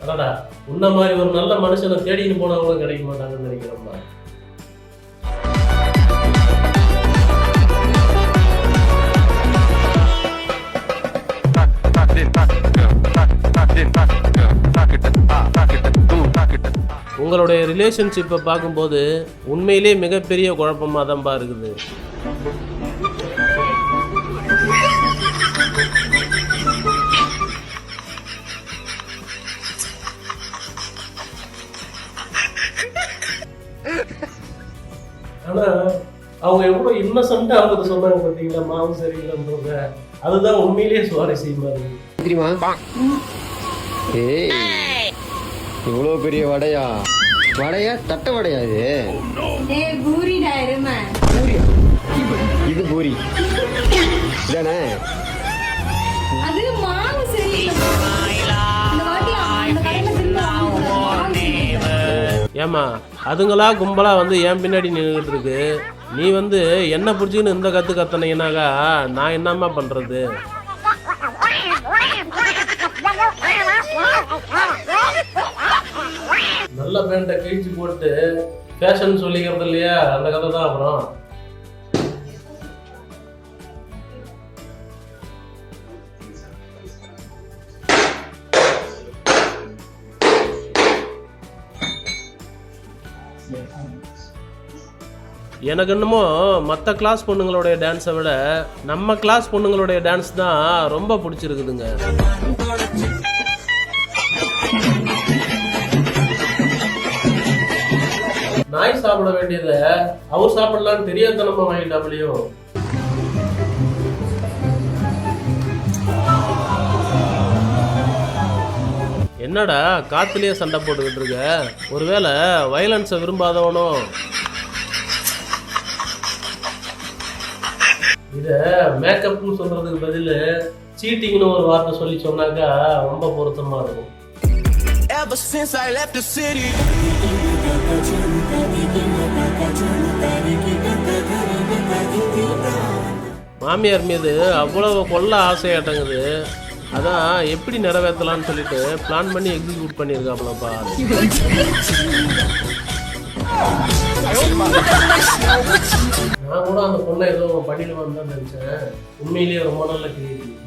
அடடா, உன்ன மாதிரி ஒரு நல்ல மனுஷனை தேடின்னு போனவங்களும் கிடைக்க மாட்டாங்கன்னு நினைக்கிறோம்மா. உங்களுடைய ரிலேஷன்ஷிப்பை பார்க்கும்போது உண்மையிலே மிகப்பெரிய குழப்பமாக தான்ப்பா இருக்குது. அவங்க எவ்வளவு இன்னசென்ட்டா அவங்க சொன்னாங்க பார்த்தீங்களா, மாவு சரியில்லைன்றத. அதுதான் உண்மையிலேயே சுவாரஸ்யமா இருக்கு தெரியுமா? ஏய், இவ்வளவு பெரிய வடையா? வடையா தட்டை வடையா இது? இது பூரி இதானே? ஏமா அதுங்களா கும்பலா வந்து என் பின்னாடி நின்றுட்டு இருக்கு, நீ வந்து என்ன பிடிச்சின்னு இந்த கத்து கத்தனீங்கன்னாக்கா நான் என்னம்மா பண்றது? நல்ல பேண்ட்டை கிழிச்சு போட்டு ஃபேஷன் சொல்லிக்கிறது இல்லையா, அந்த கதை தான். அப்புறம் எனக்கு என்னமோ மற்ற கிளாஸ் பொண்ணுங்களுடைய டான்ஸை விட நம்ம கிளாஸ் பொண்ணுங்களுடைய டான்ஸ் தான் ரொம்ப பிடிச்சிருக்குதுங்க. நாய் சாப்பிட வேண்டியதை அவர் சாப்பிடலான்னு தெரியாதனமா வாங்கிட்டாப்லையோ. என்னடா காத்துலயே சண்டை போட்டுக்கிட்டு இருக்க? ஒருவேளை வயலன்ஸை விரும்பாதவனோ? இத மேக்கப்னு சொல்றதுக்கு பதில் சீட்டிங்னு ஒரு வார்த்தை சொல்லி சொன்னாக்கா ரொம்ப பொருத்தமா இருக்கும். மாமியார் மீது அவ்வளவு கொல்ல ஆசையாட்டங்குது, அதான் எப்படி நிறைவேற்றலான்னு சொல்லிட்டு பிளான் பண்ணி எக்ஸிக்யூட் பண்ணியிருக்காங்களப்பா. நான் கூட அந்த பொண்ணை ஏதோ பண்ணிடுவான்னு தான் நினைச்சேன். உண்மையிலேயே ரொம்ப நல்ல கிரியேட்டிவிட்டி.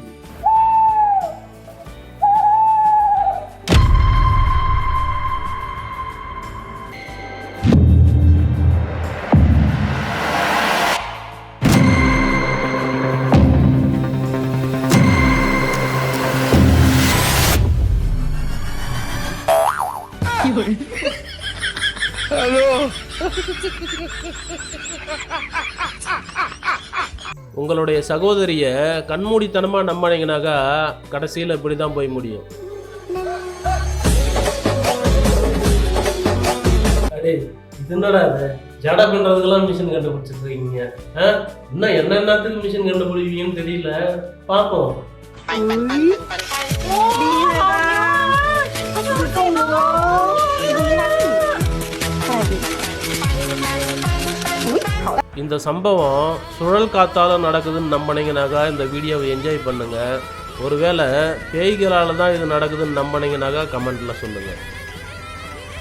உங்களுடைய சகோதரிய கண்மூடித்தனமா நம்பினீங்கனாக்கா கடைசியில் இப்படி தான் போய் முடியும். அடே இது என்னடா அது, ஜடை பண்றதுக்கெல்லாம் மிஷின் கண்டுபிடிச்சிட்டு இருக்கீங்க. இன்னும் என்னத்துக்கு மிஷின் கண்டுபிடிப்பீங்கன்னு தெரியல, பார்ப்போம். இந்த சம்பவம் சுழல் காத்தால நடக்குதுன்னு நம்பினீங்கனாக்கா இந்த வீடியோவை என்ஜாய் பண்ணுங்க. ஒருவேளை பேய்களால தான் இது நடக்குதுன்னு நம்பினீங்கனாக்கா கமெண்ட்ல சொல்லுங்க.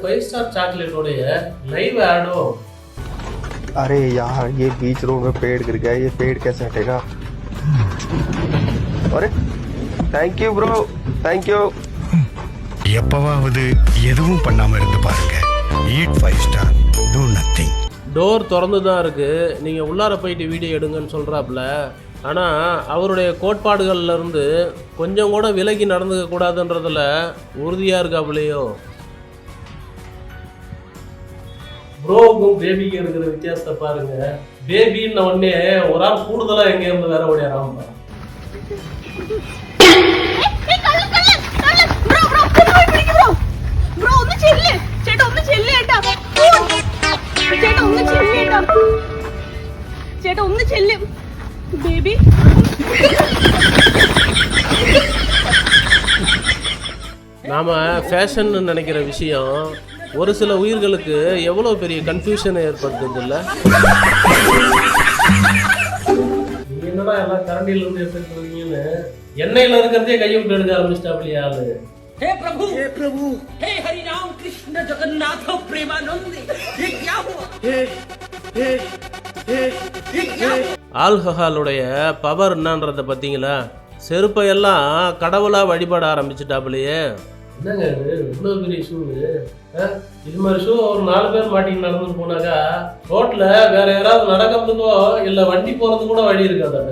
5 ஸ்டார் சாக்லேட்டோடைய லைவ் ஆடோ. अरे यार ये बीच रोड में पेड़ गिर गया, ये पेड़ कैसे हटेगा? अरे thank you bro, thank you. எப்பவாவது எதுவும் பண்ணாம இருந்து பாருங்க. eat 5 star, do nothing. Door திறந்து தான் இருக்கு, நீங்க உள்ளார போயிட்டு வீடியோ எடுங்கன்னு சொல்றாப்புல. ஆனால் அவருடைய கோட்பாடுகள்ல இருந்து கொஞ்சம் கூட விலகி நடந்துக்க கூடாதுன்றதுல உறுதியாக இருக்காப்புலையோ. ப்ரோவுக்கும் பேபிக்கு இருக்கிற வித்தியாசத்தை பாருங்க. பேபின்னு உடனே ஒரு ஆள் கூடுதலா எங்க இருந்து வேற ஓடியாராம. ചേട്ടാ ഒന്ന് ചെല്ലും ബേബി. நாம ஃபேஷன் நினைக்கிற விஷயம் ஒரு சில உயிர்களுக்கு எவ்வளோ பெரிய கன்ஃபியூஷனை ஏற்படுத்துது இல்லை? நீங்க என்னடா எல்லாம் கரண்டில இருந்து எடுத்துட்டு இருக்கீங்கன்னு எண்ணெயில இருக்கிறதே கையை விட்டு எடுக்க ஆரம்பிச்சிட்டாப்லையா ஆளு. हे प्रभु, हे हरि राम कृष्ण जगन्नाथ प्रेमानंद, ये क्या हुआ? ஆல்கஹாலுடைய பவர் என்னன்றதை பார்த்தீங்களா? செருப்பையெல்லாம் கடவுளா வழிபட ஆரம்பிச்சுட்டாப்புலையே. என்னங்க இது இவ்வளவு பெரிய ஷூ? இது மாதிரி ஷூ ஒரு 4 பேர் மாட்டின்னு நடந்து போனாக்கா ரோட்ல வேற யாராவது நடக்கிறதுக்கோ இல்ல வண்டி போறது கூட வழி இருக்காதா?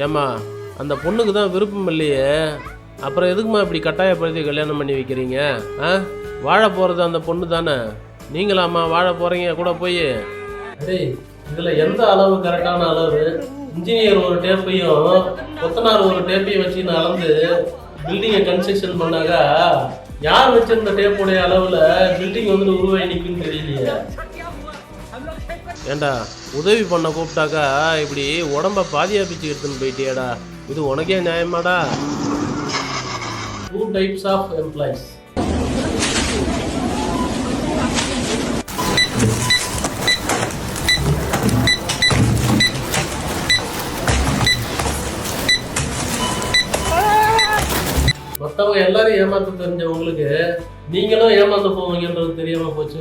ஏம்மா அந்த பொண்ணுக்கு தான் விருப்பம் இல்லையே, அப்புறம் எதுக்குமா இப்படி கட்டாயப்படுத்தி கல்யாணம் பண்ணி வைக்கிறீங்க? வாழ போகிறது அந்த பொண்ணு தானே, நீங்களாம்மா வாழ போகிறீங்க கூட போய்? டேய், இதில் எந்த அளவு கரெக்டான அளவு? இன்ஜினியர் ஒரு டேப்பையும் கொத்தனார் ஒரு டேப்பையும் வச்சு நான் அளந்து பில்டிங்கை கன்ஸ்ட்ரக்ஷன் பண்ணாக்கா யார் வச்சிருந்த டேப்புடைய அளவில் பில்டிங் வந்துட்டு உருவாகி நிற்குன்னு தெரியலையே. ஏண்டா உதவி பண்ண கூப்பிட்டாக்கா இப்படி உடம்ப பாதியா பிச்சு எடுத்துன்னு போயிட்டியாடா, இது உனக்கே நியாயமாடா? 2 types of employees. மற்றவங்க எல்லாரும் ஏமாத்த தெரிஞ்ச உங்களுக்கு நீங்களும் ஏமாந்து போவீங்கன்றது தெரியாம போச்சு.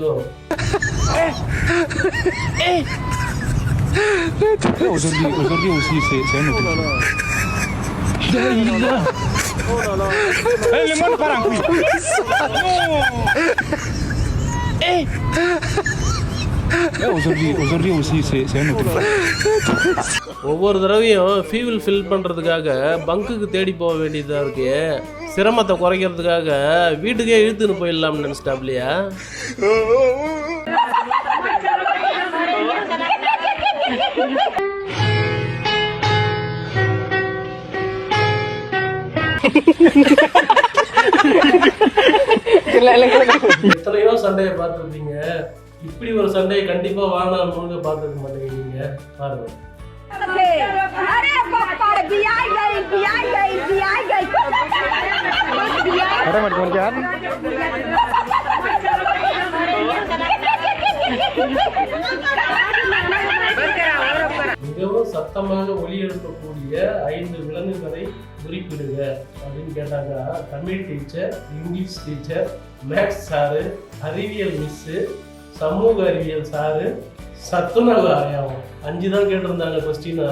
Aujourd'hui aussi, c'est un autre. Le monde part en couille. Aujourd'hui aussi, c'est un autre. ஒவ்வொரு தடவையும் ஃபியூல் ஃபில் பண்ணுறதுக்காக பங்குக்கு தேடி போக வேண்டியதாக இருக்கு, சிரமத்தை குறைக்கிறதுக்காக வீட்டுக்கே இழுத்துன்னு போயிடலாம்னு நினச்சிட்டாப்லையா? எத்தனையோ சண்டையை பார்த்துருப்பீங்க, இப்படி ஒரு சண்டையை கண்டிப்பா வாழ்நாள் முழுக்க பார்த்துருக்க மாட்டேங்கிறீங்க. பாருங்க, மிகவும் சத்தமாக ஒலி எழுப்பக்கூடிய 5 விலங்குகளை குறிப்பிடுங்க அப்படின்னு கேட்டாங்க. Tamil teacher, English teacher, maths sir, அறிவியல் மிஸ்ஸு, சமூக அறிவியல் சாரு, சத்துணவு ஆயாவும். 5 தான் கேட்டிருந்தாங்க கொஸ்டினா.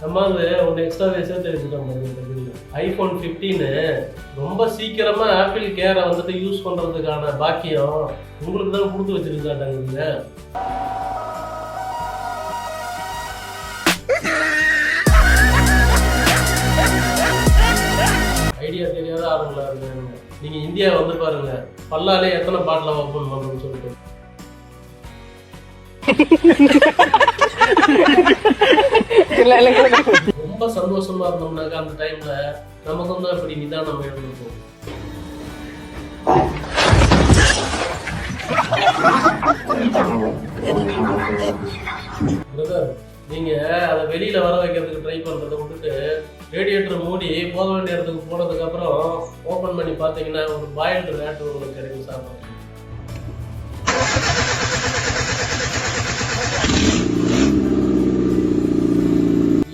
நம்ம ஒன்று எக்ஸ்ட்ராவே சேர்த்து வச்சுட்டோம். iPhone 15 ரொம்ப சீக்கிரமா ஆப்பிள் கேரை வந்துட்டு யூஸ் பண்றதுக்கான பாக்கியம் உங்களுக்கு தான் கொடுத்து வச்சிருக்காட்டாங்க. ஐடியா தெரியாத ஆளுங்களா இருக்காங்க. நீங்க இந்தியா வந்து பாருங்க, பல்லாலே எத்தனை பாட்டில் ஓப்பன் பண்றோம்னு சொல்லிட்டு. ரொம்ப சந்தோஷமா இருந்தோம்னாக்கா அந்த டைம்ல நமக்கு தான் இப்படி நிதானம் இருந்திருக்கும். பிரதர், நீங்க அதை வெளியில வர வைக்கிறதுக்கு ட்ரை பண்றதை விட்டுட்டு ரேடியேட்டர் மூடி போக வேண்டிய இடத்துக்கு போனதுக்கு அப்புறம் ஓபன் பண்ணி பாத்தீங்கன்னா ஒரு பாயில்டு ரேட் உங்களுக்கு கிடைக்கும் சாப்பிட.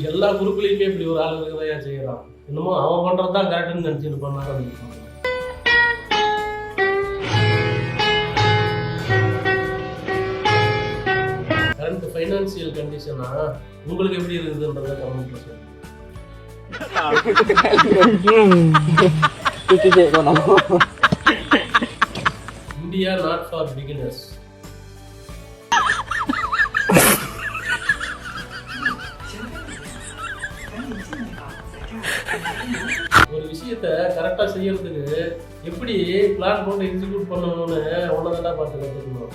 எல்லா குரூப்லயுமே இப்படி ஒரு ஆள் இருக்கதான் செய்யறான். இன்னமும் அவன் பண்றதுதான் கரெக்ட்னு நினைச்சிட்டு பண்ணாங்க. கரண்ட் ஃபைனான்சியல் கண்டிஷனா உங்களுக்கு எப்படி இருக்குதுன்றத கமெண்ட்ல சொல்லுங்க. India not for beginners. ஒரு விஷயத்த கரெக்டா செய்யறதுக்கு எப்படி பிளான் போட்டு எக்ஸிக்யூட் பண்ணணும்னு ஒன்னதான் பார்த்து கற்றுக்கணும்.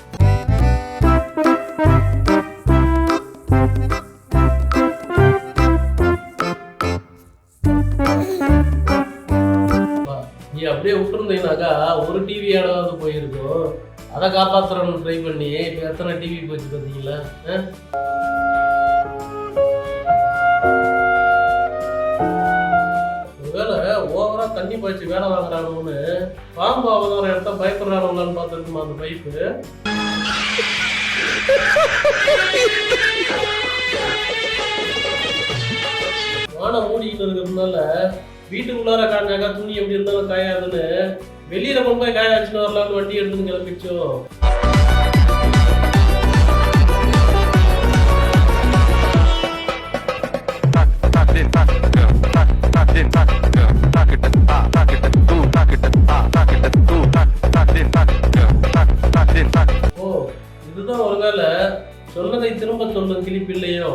நீ அப்படியே விட்டுருந்தீங்கன்னாக்கா ஒரு டிவி ஆடாவது போயிருக்கும். அதை காப்பாத்துறோம்னு ட்ரை பண்ணி இப்போ எத்தனை டிவி போச்சு பார்த்தீங்களா? ஒருவேளை ஓவரா தண்ணி பாய்ச்சி வேலை வாங்குறானுன்னு பாம்பு அவதாரம் இடத்த பயப்படுறானுங்களான்னு பார்த்துருக்குமா அந்த பைப்பு? வானம் மூடிக்கிட்டு இருக்கிறதுனால வீட்டுக்குள்ளார காஞ்சாக்கா துணி எப்படி இருந்தாலும் காயாதுன்னு வெளியில கொண்டு போய் காய வச்சுட்டு வரலாம்னு வண்டி எடுத்துன்னு கிளம்பிச்சோம். ஓ, இதுதான் ஒருவேளை சொன்னதை திரும்ப சொல்லும் கிளிப்பு இல்லையோ?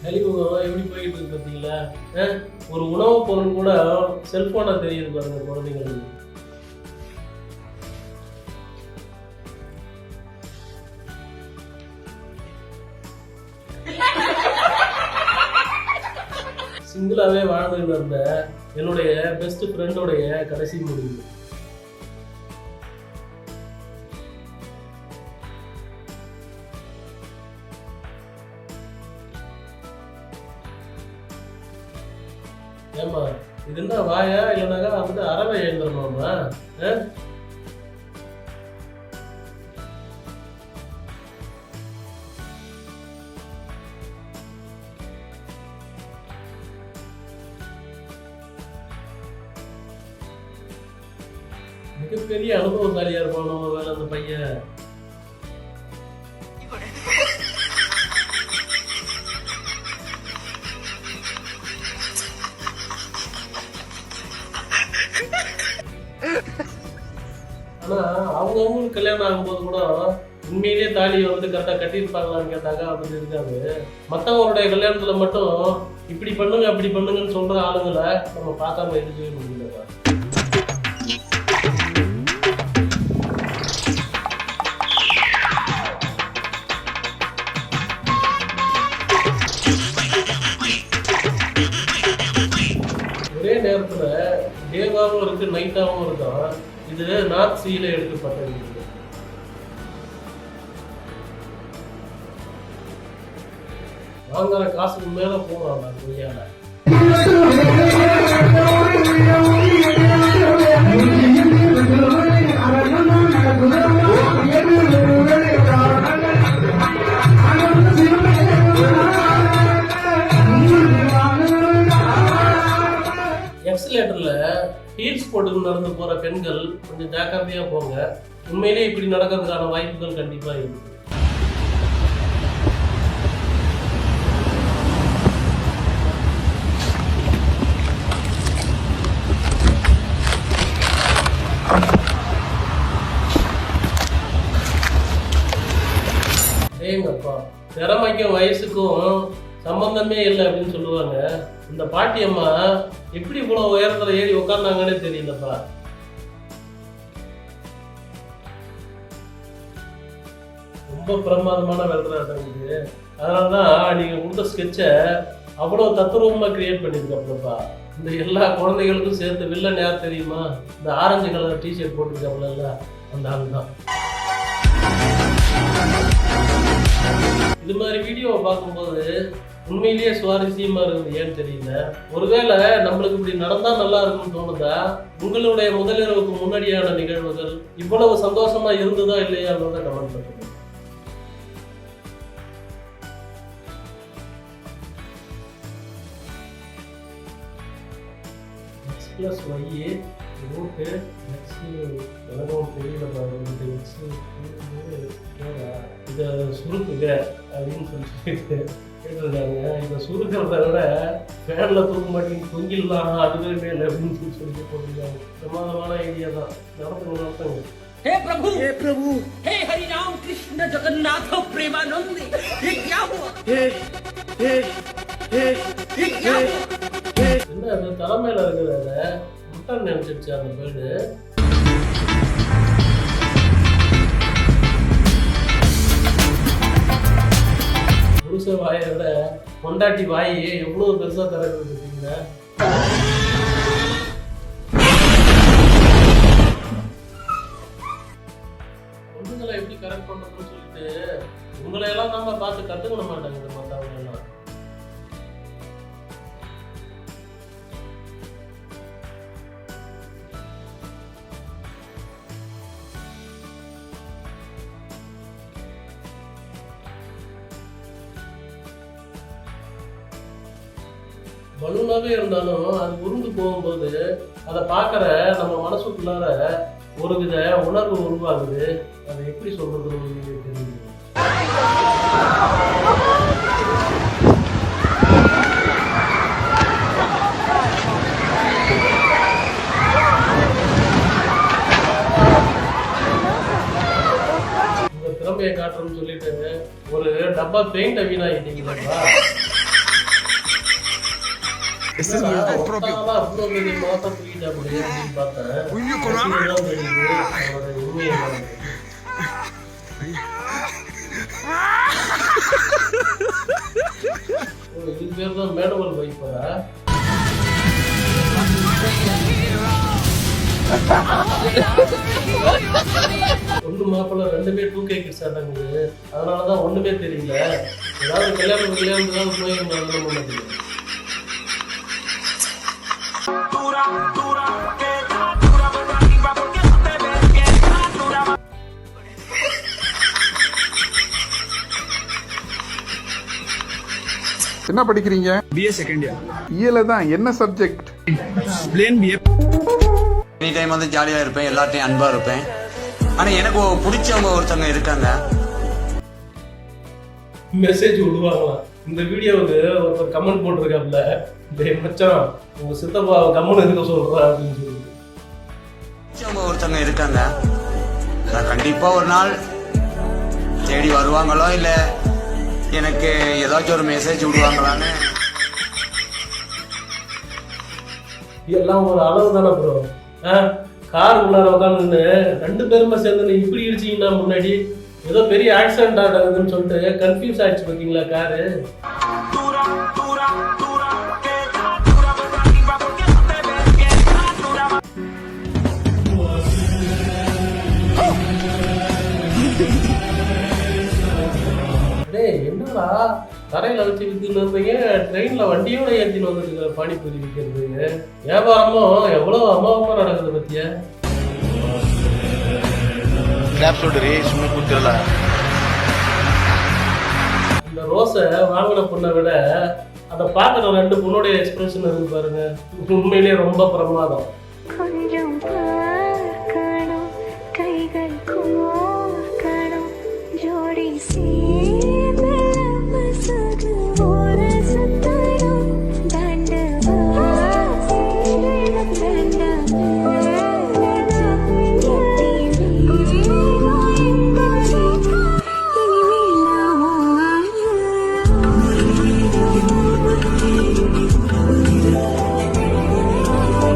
கலியுகம் எப்படி போயிட்டு இருக்கு பார்த்தீங்களா? ஒரு உணவு பொருள் கூட செல்போனா தெரியுது பாருங்க குழந்தைங்களுக்கு. சிங்கிளாவே வாழ்ந்துட்டு இருந்த என்னுடைய பெஸ்ட் ஃப்ரெண்டோடைய கடைசி முடிவு. ஏமா இது என்ன வாயா இல்லைனாக்கா வந்து அறவை எழுந்துடணுமா? மிகப்பெரிய அனுபவசாலியா இருப்பானோ வேலை அந்த பையன். ஆனா அவங்களுக்கு கல்யாணம் ஆகும்போது கூட உண்மையிலேயே தாலி வந்து கரெக்டா கட்டியிருப்பாங்களான்னு கேட்டாங்க அப்படி இருக்காது. மற்றவங்களுடைய கல்யாணத்துல மட்டும் இப்படி பண்ணுங்க அப்படி பண்ணுங்கன்னு சொல்ற ஆளுங்களை நம்ம பார்க்காம இருக்கவே முடியலப்பா. ஒரே நேரத்துல டேவாவும் இருக்கு நைட்டாவும் இருக்கும். இது நார்த் சீல எடுக்கப்பட்டது. வாங்குற காசுக்கு மேல போறாங்க கொய்யால. எக்ஸலேட்டர்ல ஹீல்ஸ் போட்டு நடந்து போற பெண்கள் கொஞ்சம் ஜாக்கிரதையா போங்க. உண்மையிலேயே இப்படி நடக்கிறதுக்கான வாய்ப்புகள் கண்டிப்பா இருக்கு. ஏங்கப்பா திறமைக்கும் வயசுக்கும் சம்பந்தமே இல்லை அப்படின்னு சொல்லுவாங்க. இந்த பாட்டி அம்மா எப்படி இவ்வளவு உயரத்துல ஏறி உட்கார்ந்தாங்கன்னே தெரியலப்பா. ரொம்ப பிரமாதமான வெல்றாட்டம் இது. அதனாலதான் நீங்க கொடுத்த ஸ்கெட்சை அவ்வளவு தத்துரூபமா கிரியேட் பண்ணிருக்கப்பா. இந்த எல்லா குழந்தைகளுக்கும் சேர்த்து வில்லன் யார் தெரியுமா? இந்த ஆரஞ்சு கலர் டிஷர்ட் போட்டிருக்காப்ல அந்த ஆள் தான். இது மாதிரி வீடியோவை பார்க்கும்போது உண்மையிலேயே சுவாரஸ்யமா இருக்குது. ஏன்னு தெரியல. ஒருவேளை நம்மளுக்கு இப்படி நடந்தா நல்லா இருக்கும்னு தோணுதா? உங்களுடைய முதலிரவுக்கு முன்னாடியான நிகழ்வுகள் இவ்வளவு சந்தோஷமா இருந்ததா இல்லையான்றத கமெண்ட் பண்ணுங்க. X+Y ரூட்டு எக்ஸ் எனக்கும் தெரியல பாருங்க. இதை சுருக்குங்க அப்படின்னு சொல்லிட்டு கேட்டிருக்காங்க. இதை சுருக்கிறத விட ஃபேன்ல தூக்க மாட்டேங்க தொங்கிடலாம் அதுவே மேல அப்படின்னு சொல்லி போட்டிருக்காங்க. பிரமாதமான ஐடியா தான். நடத்துங்க. हे प्रभु हे हरि राम कृष्ण जगन्नाथ प्रेमानंद ये क्या हुआ? ये क्या हुआ? என்ன அது தலைமையில இருக்கிறத முட்டாள் நினைச்சிருச்சு அந்த பேரு. புருஷ வாயை விட பொண்டாட்டி வாயை எவ்வளவு பெருசா திறக்குது பார்த்தீங்கன்னா. பொண்ணுங்களை எப்படி கரெக்ட் பண்றதுன்னு சொல்லிட்டு உங்களை எல்லாம் நம்ம பார்த்து கத்துக்க மாட்டாங்க மற்றவங்க எல்லாம். பலூனாவே இருந்தாலும் அது உருண்டு போகும்போது அதை பார்க்குற நம்ம மனசுக்குள்ளார ஒரு வித உணர்வு உருவாகுது. அதை எப்படி சொல்றதுன்னு தெரியுது. உங்க திறமையை காட்டுறோம்னு சொல்லிட்டு ஒரு டப்பா paint வீணாகிட்டீங்களா? Este es mi voto propio. அவ்வளோ பெரிய மாசம் தூக்கிட்டா அப்படியே அப்படின்னு பார்த்தேன். கடைசியில தான் தெரியுது அவரோட உண்மை என்னன்னு. இது பேர் தான் மேனுவல் வைப்பா. ஒன்று மாப்பிள்ள ரெண்டுமே 2K கிட்ஸா தாங்குது. அதனாலதான் ஒண்ணுமே தெரியல. ஏதாவது கல்யாணம் தான் போய் பண்ண மாட்டேங்குது. என்ன படிக்கிறீங்க? BA second year. இயல தான் என்ன subject? Plain BA. Any time வந்து ஜாலியா இருப்பேன், எல்லார்ட்டையும் அன்பா இருப்பேன். ஆனா எனக்கு பிடிச்சவங்க ஒருத்தவங்க இருக்காங்க. மெசேஜ் விடுவாங்களாம். இந்த வீடியோவுக்கு ஒருத்தர் கமெண்ட் போட்டிருக்காப்ல, டேய் மச்சான் உங்க சித்தப்பா கமெண்ட் இருக்க சொல்றா அப்படின்னு சொல்லி. பிடிச்சவங்க ஒருத்தவங்க இருக்காங்க. நான் கண்டிப்பா ஒரு நாள் தேடி வருவாங்களோ இல்ல எனக்கு ஏதாச்சும் ஒரு மெசேஜ் விடுவாங்களான்னு. எல்லாம் ஒரு அளவு தானே ப்ரோ. கார் உள்ளார உட்காந்து 2 பேருமே சேர்ந்து இப்படி இடிச்சிங்கன்னா முன்னாடி ஏதோ பெரிய ஆக்சிடென்ட் ஆகுதுன்னு சொல்லிட்டு கன்ஃபியூஸ் ஆயிடுச்சு பார்த்தீங்களா காரு. என்னடா தரையில வச்சு வித்துன்னு இருந்தீங்க, ட்ரெயின்ல வண்டியோட ஏற்றின்னு வந்துருக்க பானிபூரி விற்கிறது. வியாபாரமும் எவ்வளவு அமோகமா நடக்குது பத்தியா. இந்த ரோஸை வாங்கின பொண்ணை விட அதை பார்க்குற 2 பொண்ணுடைய எக்ஸ்பிரஷன் இருக்கு பாருங்க, உண்மையிலேயே ரொம்ப பிரமாதம். கொஞ்சம் பார்க்கணும், கைகள் கோர்க்கணும், ஜோடி சேர்ந்து மசகு ஒரு சுத்தணும், தண்டவா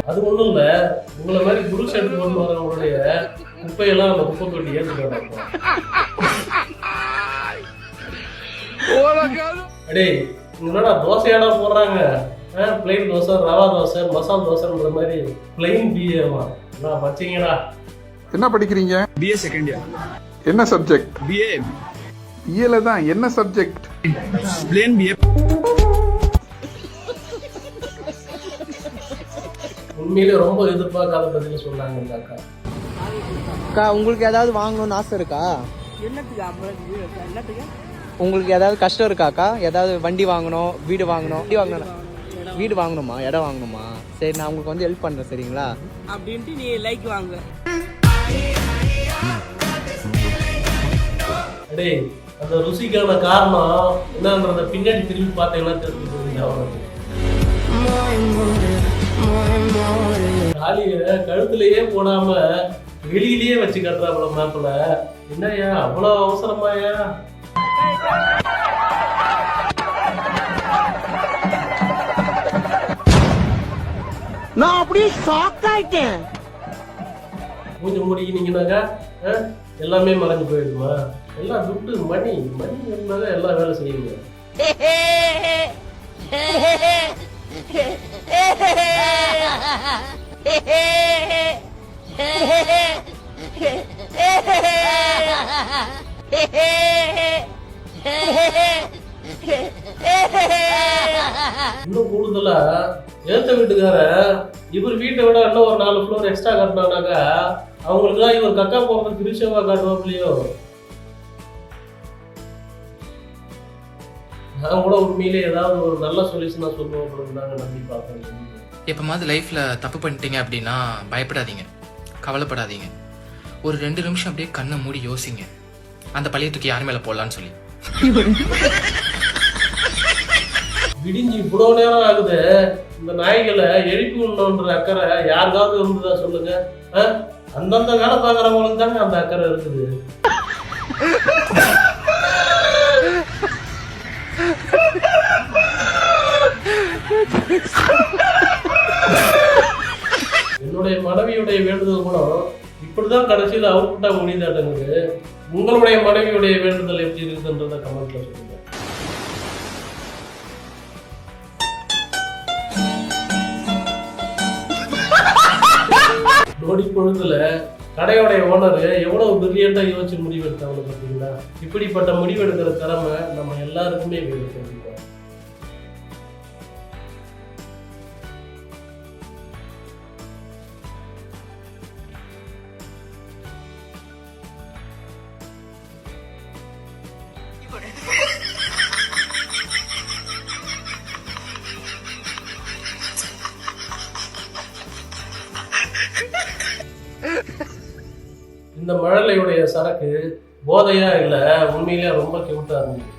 அது ஒன்றும் இல்லை, உங்களை மாதிரி குரு ஷர்ட் போட்டு வரவங்களுடைய குப்பையெல்லாம் அந்த குப்பை தொட்டி ஏற்றுக்க. அடே என்னடா தோசையாடா போடுறாங்க, பிளைன் தோசை, ரவா தோசை, மசால் தோசைன்ற மாதிரி பிளைன் பிஏவா நான் வச்சிங்கடா. என்ன படிக்கிறீங்க? BA second year. என்ன சப்ஜெக்ட்? BA. இயல தான் என்ன சப்ஜெக்ட்? Plain BA. உண்மையிலே ரொம்ப எதிர்பார்க்காத பதில் சொன்னாங்க இந்த அக்கா. அக்கா உங்களுக்கு ஏதாவது வாங்கணும்னு ஆசை இருக்கா? உங்களுக்கு ஏதாவது கஷ்டம் இருக்காக்கா? ஏதாவது வண்டி வாங்கணும், வீடு வாங்கணும், வீடு வாங்கணுமா, இடம் வாங்கணுமா? சரி நான் உங்களுக்கு வந்து ஹெல்ப் பண்றேன் சரிங்களா? அப்படின்ட்டு நீ லைக் வாங்க. அடே அந்த ருசிக்கான காரணம் என்னன்றத பின்னாடி திரும்பி பார்த்தீங்கன்னா தெரிஞ்சுக்கோங்க. அவனுக்கு தாலிய கழுத்துலயே போடாம வெளியிலேயே வச்சு கட்டுறாப்புல மேப்ல. என்னையா அவ்வளவு அவசரமாயா? நான் அப்படியே ஷாக் ஆயிட்டேன். கொஞ்சம் முடிக்கினீங்கன்னாக்கா எல்லாமே மறைஞ்சு போயிடுமா? எல்லாம் துட்டு மணி இருந்தாலும் எல்லாம் வேலை செய்யுங்க. இன்னும் கூடுதலா ஏத்த வீட்டுக்கார இவர் வீட்டை விட இன்னும் ஒரு 4 ஃப்ளோர் எக்ஸ்ட்ரா கட்டினானாக்கா அவங்களுக்குலாம் இவர் கக்கா போறது திருச்சவா காட்டுவாப்லையோ. நான் கூட உண்மையிலே ஏதாவது ஒரு நல்ல சொல்யூஷனா சொல்லுவோம் நம்பி பார்ப்பேன். எப்போமாவது லைஃப்பில் தப்பு பண்ணிட்டீங்க அப்படின்னா பயப்படாதீங்க, கவலைப்படாதீங்க. ஒரு 2 நிமிஷம் அப்படியே கண்ணை மூடி யோசிங்க, அந்த பழையத்துக்கு யார் மேலே போடலான்னு சொல்லி. விடிஞ்சு இவ்வளோ நேரம் ஆகுது, இந்த நாய்களை எழுப்பி விடணுன்ற அக்கறை யாருக்காவது இருந்ததா சொல்லுங்க. அந்தந்த வேலை பார்க்குறவங்களுக்கு தாங்க அந்த அக்கறை இருக்குது. கடைசியில் அவுட் ஆக முடியுதாட்டங்குது. உங்களுடைய மனைவியுடைய வேண்டுதல் எப்படி இருக்குதுன்றத கமெண்ட்ல சொல்லுங்க. நொடி பொழுதுல கடையோடைய ஓனர் எவ்வளவு பிரில்லியண்டா யோசிச்சு முடிவு எடுத்தாங்க பார்த்தீங்களா? இப்படிப்பட்ட முடிவு எடுக்கிற திறமை நம்ம எல்லாருக்குமே வேணும். கண்டிப்பா இந்த மழலையுடைய சரக்கு போதையா இல்ல, உண்மையிலேயே ரொம்ப கியூட்டா இருந்துச்சு.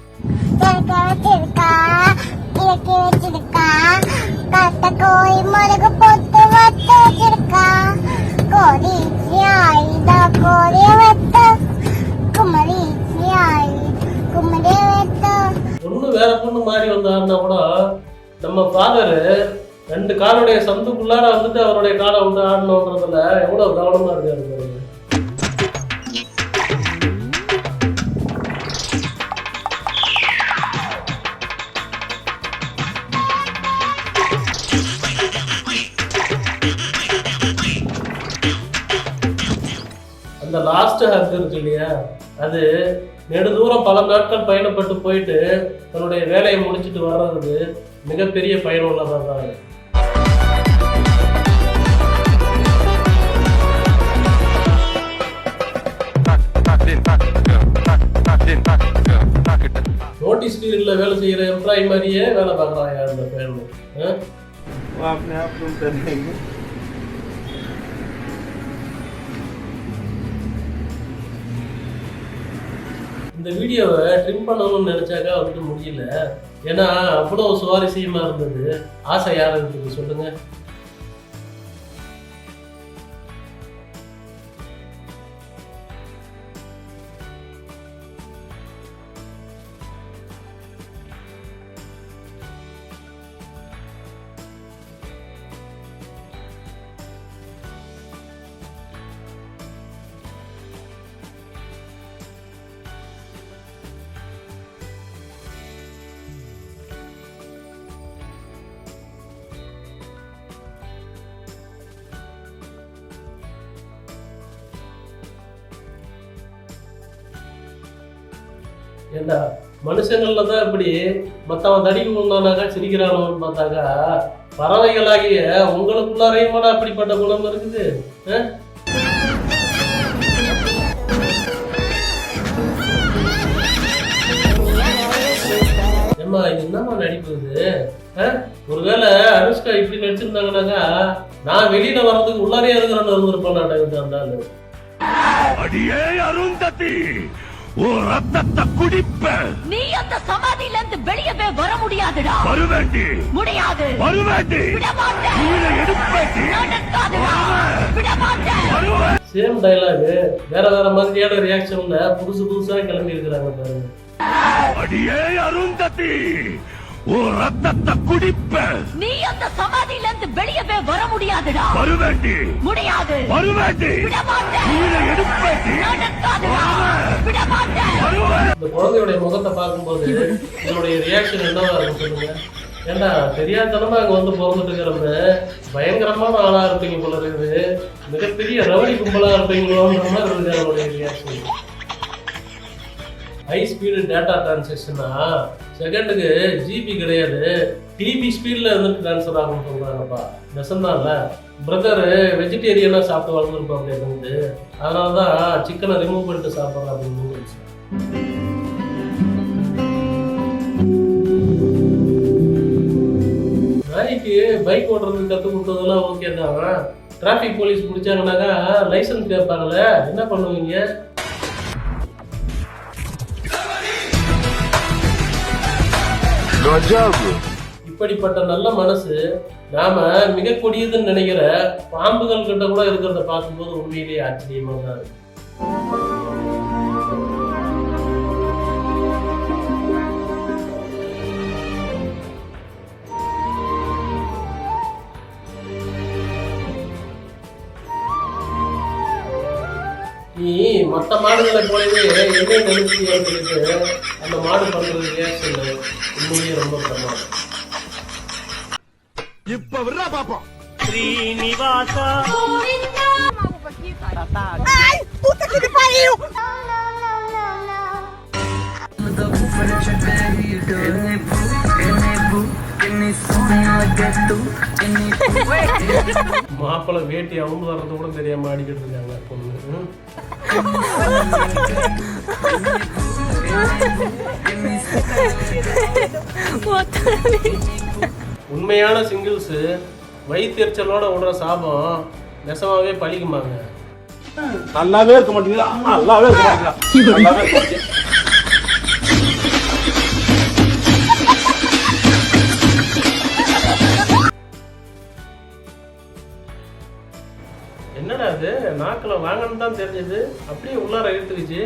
பொண்ணு வேற பொண்ணு மாறி வந்தாருன்னா கூட நம்ம ஃபாதரு 2 காலுடைய சந்துக்குள்ளார வந்துட்டு அவருடைய காலை விட்டு ஆடணுன்றதுல எவ்வளவு கவனமா இருக்காரு. அந்த லாஸ்ட் ஹக் இருக்கு இல்லையா, அது நெடுதூரம் பல நாட்கள் பயணப்பட்டு போயிட்டு தன்னுடைய வேலையை முடிச்சுட்டு வர்றதுக்கு மிகப்பெரிய பயனுள்ளதாக தான் இருக்கு. நோட்டீஸ் பீரியட்ல வேலை செய்யற எம்ப்ளாயி மாதிரியே வேலை பார்க்கறாங்க அந்த பையன். இந்த வீடியோவை ட்ரிம் பண்ணணும்னு நினைச்சாக்கா வந்துட்டு முடியல. ஏன்னா அவ்வளோ சுவாரஸ்யமா இருந்தது. ஆசை யார் இருக்குது சொல்லுங்க. ஏண்டா மனுஷங்கள்ல தான் இப்படி மற்றவன் தடி உண்டானாக்கா சிரிக்கிறானு பார்த்தாக்கா பறவைகளாகிய உங்களுக்குள்ளாரையும் கூட அப்படிப்பட்ட குணம் இருக்குது. ஏம்மா இது என்னம்மா நடிப்புது? ஒருவேளை அனுஷ்கா இப்படி நடிச்சிருந்தாங்கன்னாக்கா நான் வெளியில வர்றதுக்கு உள்ளாரே இருக்கிறேன்னு இருந்திருப்பேன் நாட்டகம். அந்த ஆளு அடியே அருந்ததி ரத்தத்தை குடிப்ப நீ அந்த சமாதியில இருந்து வெளியவே வர முடியாதுடா. வருவேண்டி முடியாது. வருவேண்டி விடமாட்டேன். கீழே எடுப்பேண்டி நடக்காதுடா. விடமாட்டேன். சேம் டயலாக் வேற வேற மாதிரியான ரியாக்ஷன்ல புதுசா கிளம்பி இருக்கிறாங்க பாருங்க. அடியே அருந்ததி ரத்தத்தை குடிப்ப நீ அந்த சமாதியில இருந்து வெளியவே வர முடியாதுடா. வருவேண்டி முடியாது. வருவேண்டி விடமாட்டேன். கீழே எடுப்பேண்டி நடக்காதுடா. விடமாட்டேன். இந்த குழந்தையுடைய முகத்தை பார்க்கும்போது இதனுடைய ரியாக்ஷன் என்னவா இருக்கும் சொல்லுங்க. ஏண்டா தெரியாதனமா அங்க வந்து பிறந்துட்டு இருக்கிறது பயங்கரமான ஆளா இருப்பீங்க போல இருக்குது. மிகப்பெரிய ரவுடி கும்பலா இருப்பீங்களோன்ற மாதிரி இருக்கு அதனுடைய ரியாக்ஷன். ஹை ஸ்பீடு டேட்டா டிரான்சாக்ஷனா செகண்டுக்கு ஜிபி கிடையாது, டிபி ஸ்பீட்ல இருந்துட்டு ட்ரான்ஸ்ஃபர் ஆகும்னு சொல்றாங்கப்பா. நெசந்தான்ல பிரதர் வெஜிடேரியனா சாப்பிட்டு வளர்ந்துருப்பா அப்படின்னு, அதனாலதான் சிக்கனை ரிமூவ் பண்ணிட்டு சாப்பிட்றேன் அப்படின்னு. நாய்க்கு பைக் ஓட்டுறதுக்கு கற்றுக் கொடுத்ததெல்லாம் ஓகே தான். டிராஃபிக் போலீஸ் பிடிச்சாங்கன்னாக்கா லைசன்ஸ் கேட்பாங்கல்ல, என்ன பண்ணுவீங்க? இப்படிப்பட்ட நல்ல மனசு நாம மிக கொடியதுன்னு நினைக்கிற பாம்புகள் கிட்ட கூட இருக்கிறத பார்க்கும்போது உண்மையிலேயே ஆச்சரியமா தான் இருக்கு. மற்ற மாடுகளை போலவே என்ன நினைச்சியான்னு சொல்லிட்டு அந்த மாடு பண்றது ரியாக்ஷன் உண்மையிலேயே ரொம்ப பிரமாதம். இப்ப விடுறா பாப்போம். ஸ்ரீனிவாசா மாப்பிள்ளை வேட்டி அவங்க வர்றது கூட தெரியாம ஆடிக்கிட்டு இருக்காங்க பொண்ணு. உண்மையான சிங்கிள்ஸ் வயிற்றுச்சலோட விடுற சாபம் நெசமாவே பழிக்குமாங்க. நல்லாவே இருக்க மாட்டீங்களா? நல்லாவே இருக்க மாட்டீங்களா? நல்லாவே இருக்க மாட்டீங்களா? என்னடா அது நாக்கில் வாங்கன்னு தான் தெரிஞ்சது, அப்படியே உள்ளார இழுத்துக்குச்சு.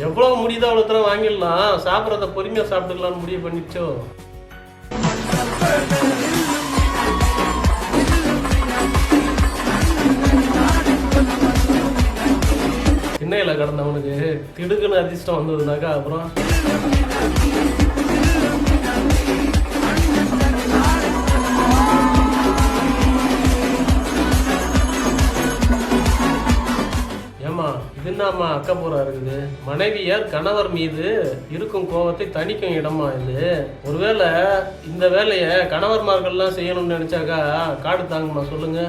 எவ்வளவு முடியுதோ அவ்வளோ தூரம் வாங்கிடலாம், சாப்பிட்றத பொறுமையாக சாப்பிட்டுக்கலாம்னு முடிவு பண்ணிச்சோ. திண்ணையில் கடந்தவனுக்கு திடுக்குன்னு அதிர்ஷ்டம் வந்ததுனாக்கா அப்புறம் இது என்னம்மா அக்கப்பூரா இருக்குது? மனைவியார் கணவர் மீது இருக்கும் கோபத்தை தணிக்கும் இடமா இது? ஒருவேளை இந்த வேலையை கணவர்மார்கள்லாம் செய்யணும்னு நினைச்சாக்கா காடு தாங்குமா சொல்லுங்க?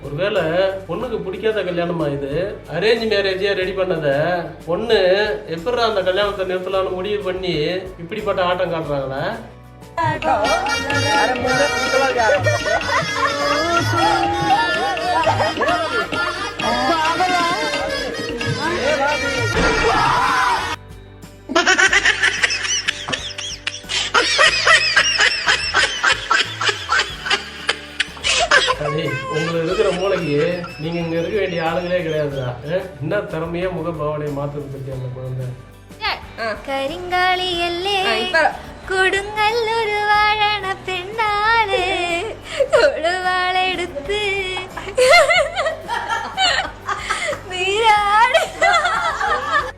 ஒருவேளை பொண்ணுக்கு பிடிக்காத கல்யாணமா இது? அரேஞ்ச் மேரேஜே ரெடி பண்ணத பொண்ணு எப்படி அந்த கல்யாணத்தை நிறுத்தலாம்னு முடிவு பண்ணி இப்படிப்பட்ட ஆட்டம் காட்டுறாங்களா? உங்களுக்கு இருக்கிற மூளைக்கு நீங்க இங்க இருக்க வேண்டிய ஆளுங்களே கிடையாதுடா. என்ன திறமையா முகபாவனை மாத்துறது பத்தி அந்த குழந்தை. கரிங்காலி எல்லே கொடுங்கல் ஒரு வாழன பெண்ணாலே கொடுவாள் எடுத்து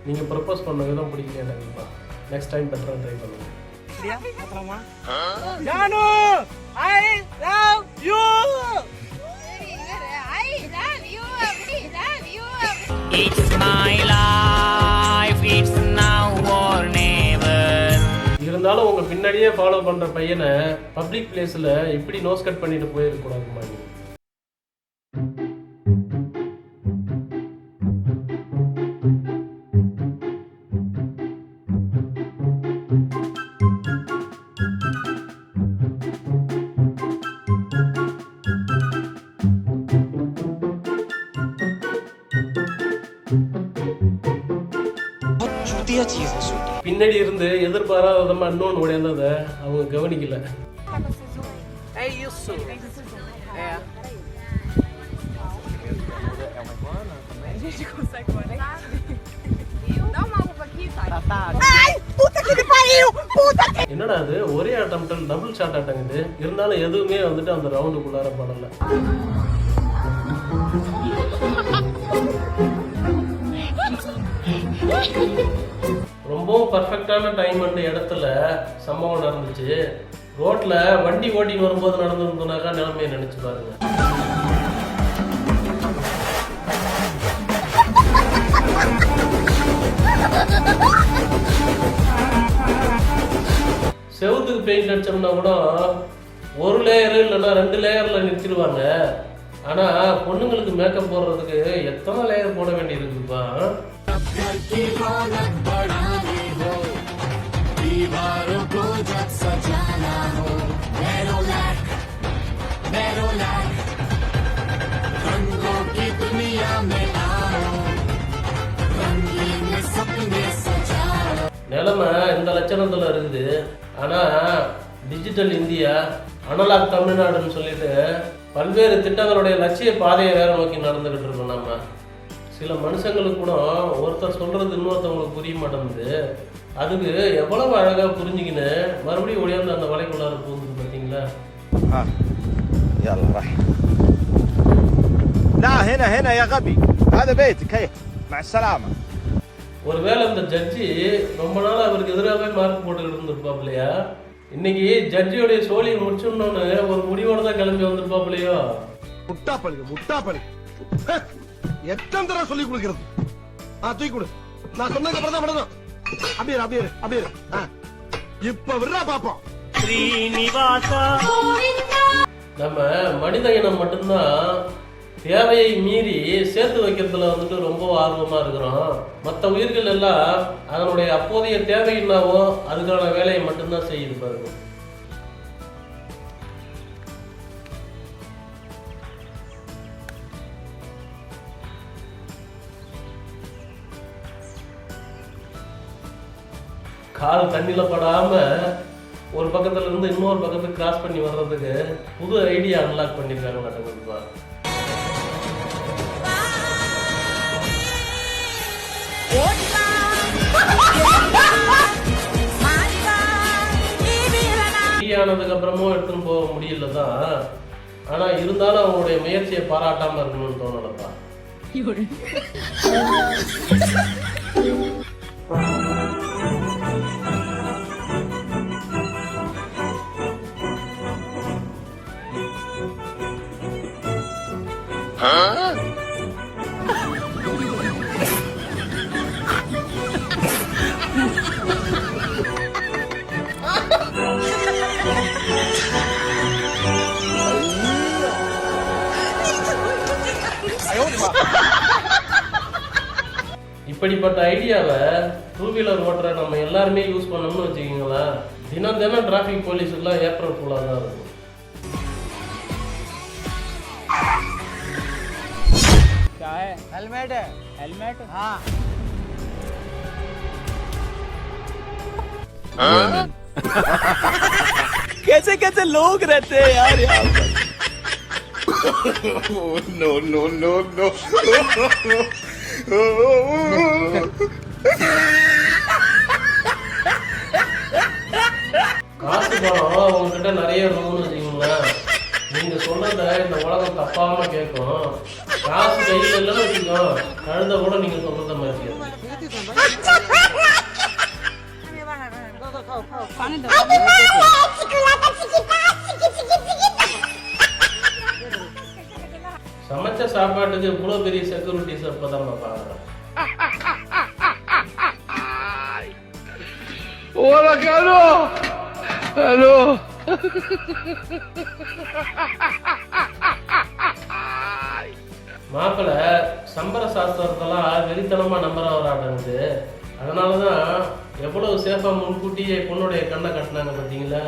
நீங்க ப்ரப்போஸ் பண்ண விதம் பிடிக்கல எனக்கு. நெக்ஸ்ட் டைம் பெட்டரா ட்ரை பண்ணுங்க. Janu I love you. It's my life, it's now or never. இருந்தாலும் உங்க பின்னாடியே ஃபாலோ பண்ற பையனை பப்ளிக் பிளேஸ்ல இப்படி நோஸ் கட் பண்ணிட்டு போயிருக்க கூடாதுமா. பின்னாடி இருந்து எதிர்பாராத விதமா இன்னொன்று உடையந்தத அவங்க கவனிக்கல. என்னடா அது ஒரே அட்டம்ப்டில் டபுள் ஷாட் ஆட்டங்குது. இருந்தாலும் எதுவுமே வந்துட்டு அந்த ரவுண்டுக்குள்ளார படல. ரொம்பவும் பர்ஃபெக்டான டைம் அண்ட் இடத்துல சம்பவம் நடந்துச்சு. ரோட்ல வண்டி ஓட்டின்னு வரும்போது நடந்துருந்தோம்னாக்கா நிலைமையை நினைச்சு பாருங்க. செவுத்துக்கு பெயிண்ட் அடிச்சோம்னா கூட ஒரு லேயர் இல்லைன்னா 2 லேயர்ல நிறுத்திடுவாங்க. ஆனா பொண்ணுங்களுக்கு மேக்கப் போடுறதுக்கு எத்தனை லேயர் போட வேண்டி இருக்குப்பா. நிலைமை இந்த லட்சணத்துல இருக்குது. ஆனா டிஜிட்டல் இந்தியா அனலாக் தமிழ்நாடுன்னு சொல்லிட்டு பல்வேறு திட்டங்களுடைய லட்சிய பாதையை வேற நோக்கி நடந்துகிட்டு இருக்கோம். நம்ம சில மனுஷங்களுக்கு கூட ஒருத்தர் சொல்றது இன்னொருத்தவங்களுக்கு புரிய மாட்டேங்குது. அதுக்கு எவ்வளவு அழகா புரிஞ்சுக்கின்னு மறுபடியும் ஒளியாந்து அந்த வலைக்குள்ளார போகுது பார்த்தீங்களா? يلا راح لا هنا يا غبي هذا بيتك هي مع السلامة. ஒருவேளை இந்த ஜட்ஜி ரொம்ப நாள் அவருக்கு எதிராகவே மார்க் போட்டுக்கிட்டு இருந்திருப்பாப்லையா? இன்னைக்கு ஜட்ஜியோடைய சோழியை முடிச்சுடணும்னு ஒரு முடிவோட தான் கிளம்பி வந்திருப்பாப்லையோ? முட்டா பழு எத்தனை தடவை சொல்லி கொடுக்கிறது? தூக்கி கொடு. நான் சொன்னதுக்கு அப்புறம் தான் விடணும். அப்படியே இப்ப விடுறா பாப்போம். நம்ம மனித இனம் மட்டும்தான் தேவையை மீறி சேர்த்து வைக்கிறதுல வந்துட்டு ரொம்ப ஆர்வமா இருக்கிறோம். மற்ற உயிர்கள் எல்லாம் அதனுடைய அப்போதைய தேவை என்னவோ அதுக்கான வேலையை மட்டும்தான் செய்யுது பாருங்க. கால் தண்ணியில படாம ஒரு பக்கத்துல இருந்து இன்னொரு பக்கத்துக்கு கிராஸ் பண்ணி வர்றதுக்கு புது ஐடியா அன்லாக் பண்ணிருக்காங்க கண்டிப்பா. ஆனதுக்கு அப்புறமும் எடுத்துன்னு போக முடியல தான். ஆனா இருந்தாலும் அவங்களுடைய முயற்சியை பாராட்டாம இருக்கணும்னு தோணலப்பா. இப்படிப்பட்ட ஐடியாவை டூ வீலர் ஓட்டுற நம்ம எல்லாருமே யூஸ் பண்ணோம்னு வச்சுக்கீங்களா, தினம் தினம் டிராஃபிக் போலீஸ் எல்லாம் ஏப்ரல் ஃபுல்லாக தான் இருக்கும். हेलमेट हाँ कैसे कैसे लोग रहते हैं यार यहाँ पर। नो नो नो नो காசு பணம் உங்ககிட்ட நிறைய இருந்தோம்னு வச்சுக்கோங்களேன், நீங்க சொல்றத இந்த உலகம் தப்பாம கேட்கும். காசு கையில் இல்லைன்னு வச்சுக்கோ, கழுத கூட நீங்க சொல்றத மாதிரி. சமைச்ச சாப்பாட்டுக்கு இவ்வளவு பெரிய செக்யூரிட்டிஸ் அப்பதான் நான் பாக்குறேன். ஹலோ மாப்பிள்ள சம்பர சாஸ்திரத்தெல்லாம் வெறித்தனமா நம்புறவராட்டங்குது. அதனாலதான் எவ்வளவு சேஃபா முன்கூட்டியே பொண்ணுடைய கண்ணை கட்டினாங்க பார்த்தீங்களா?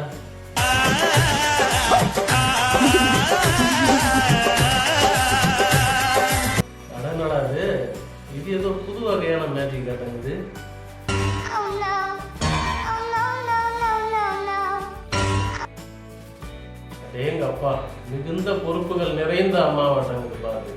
அதனால இது ஏதோ புது வகையான மேஜிக் காட்டுங்குது. எங்க அப்பா மிகுந்த பொறுப்புகள் நிறைந்த அம்மாவாட்டங்குது பாரு.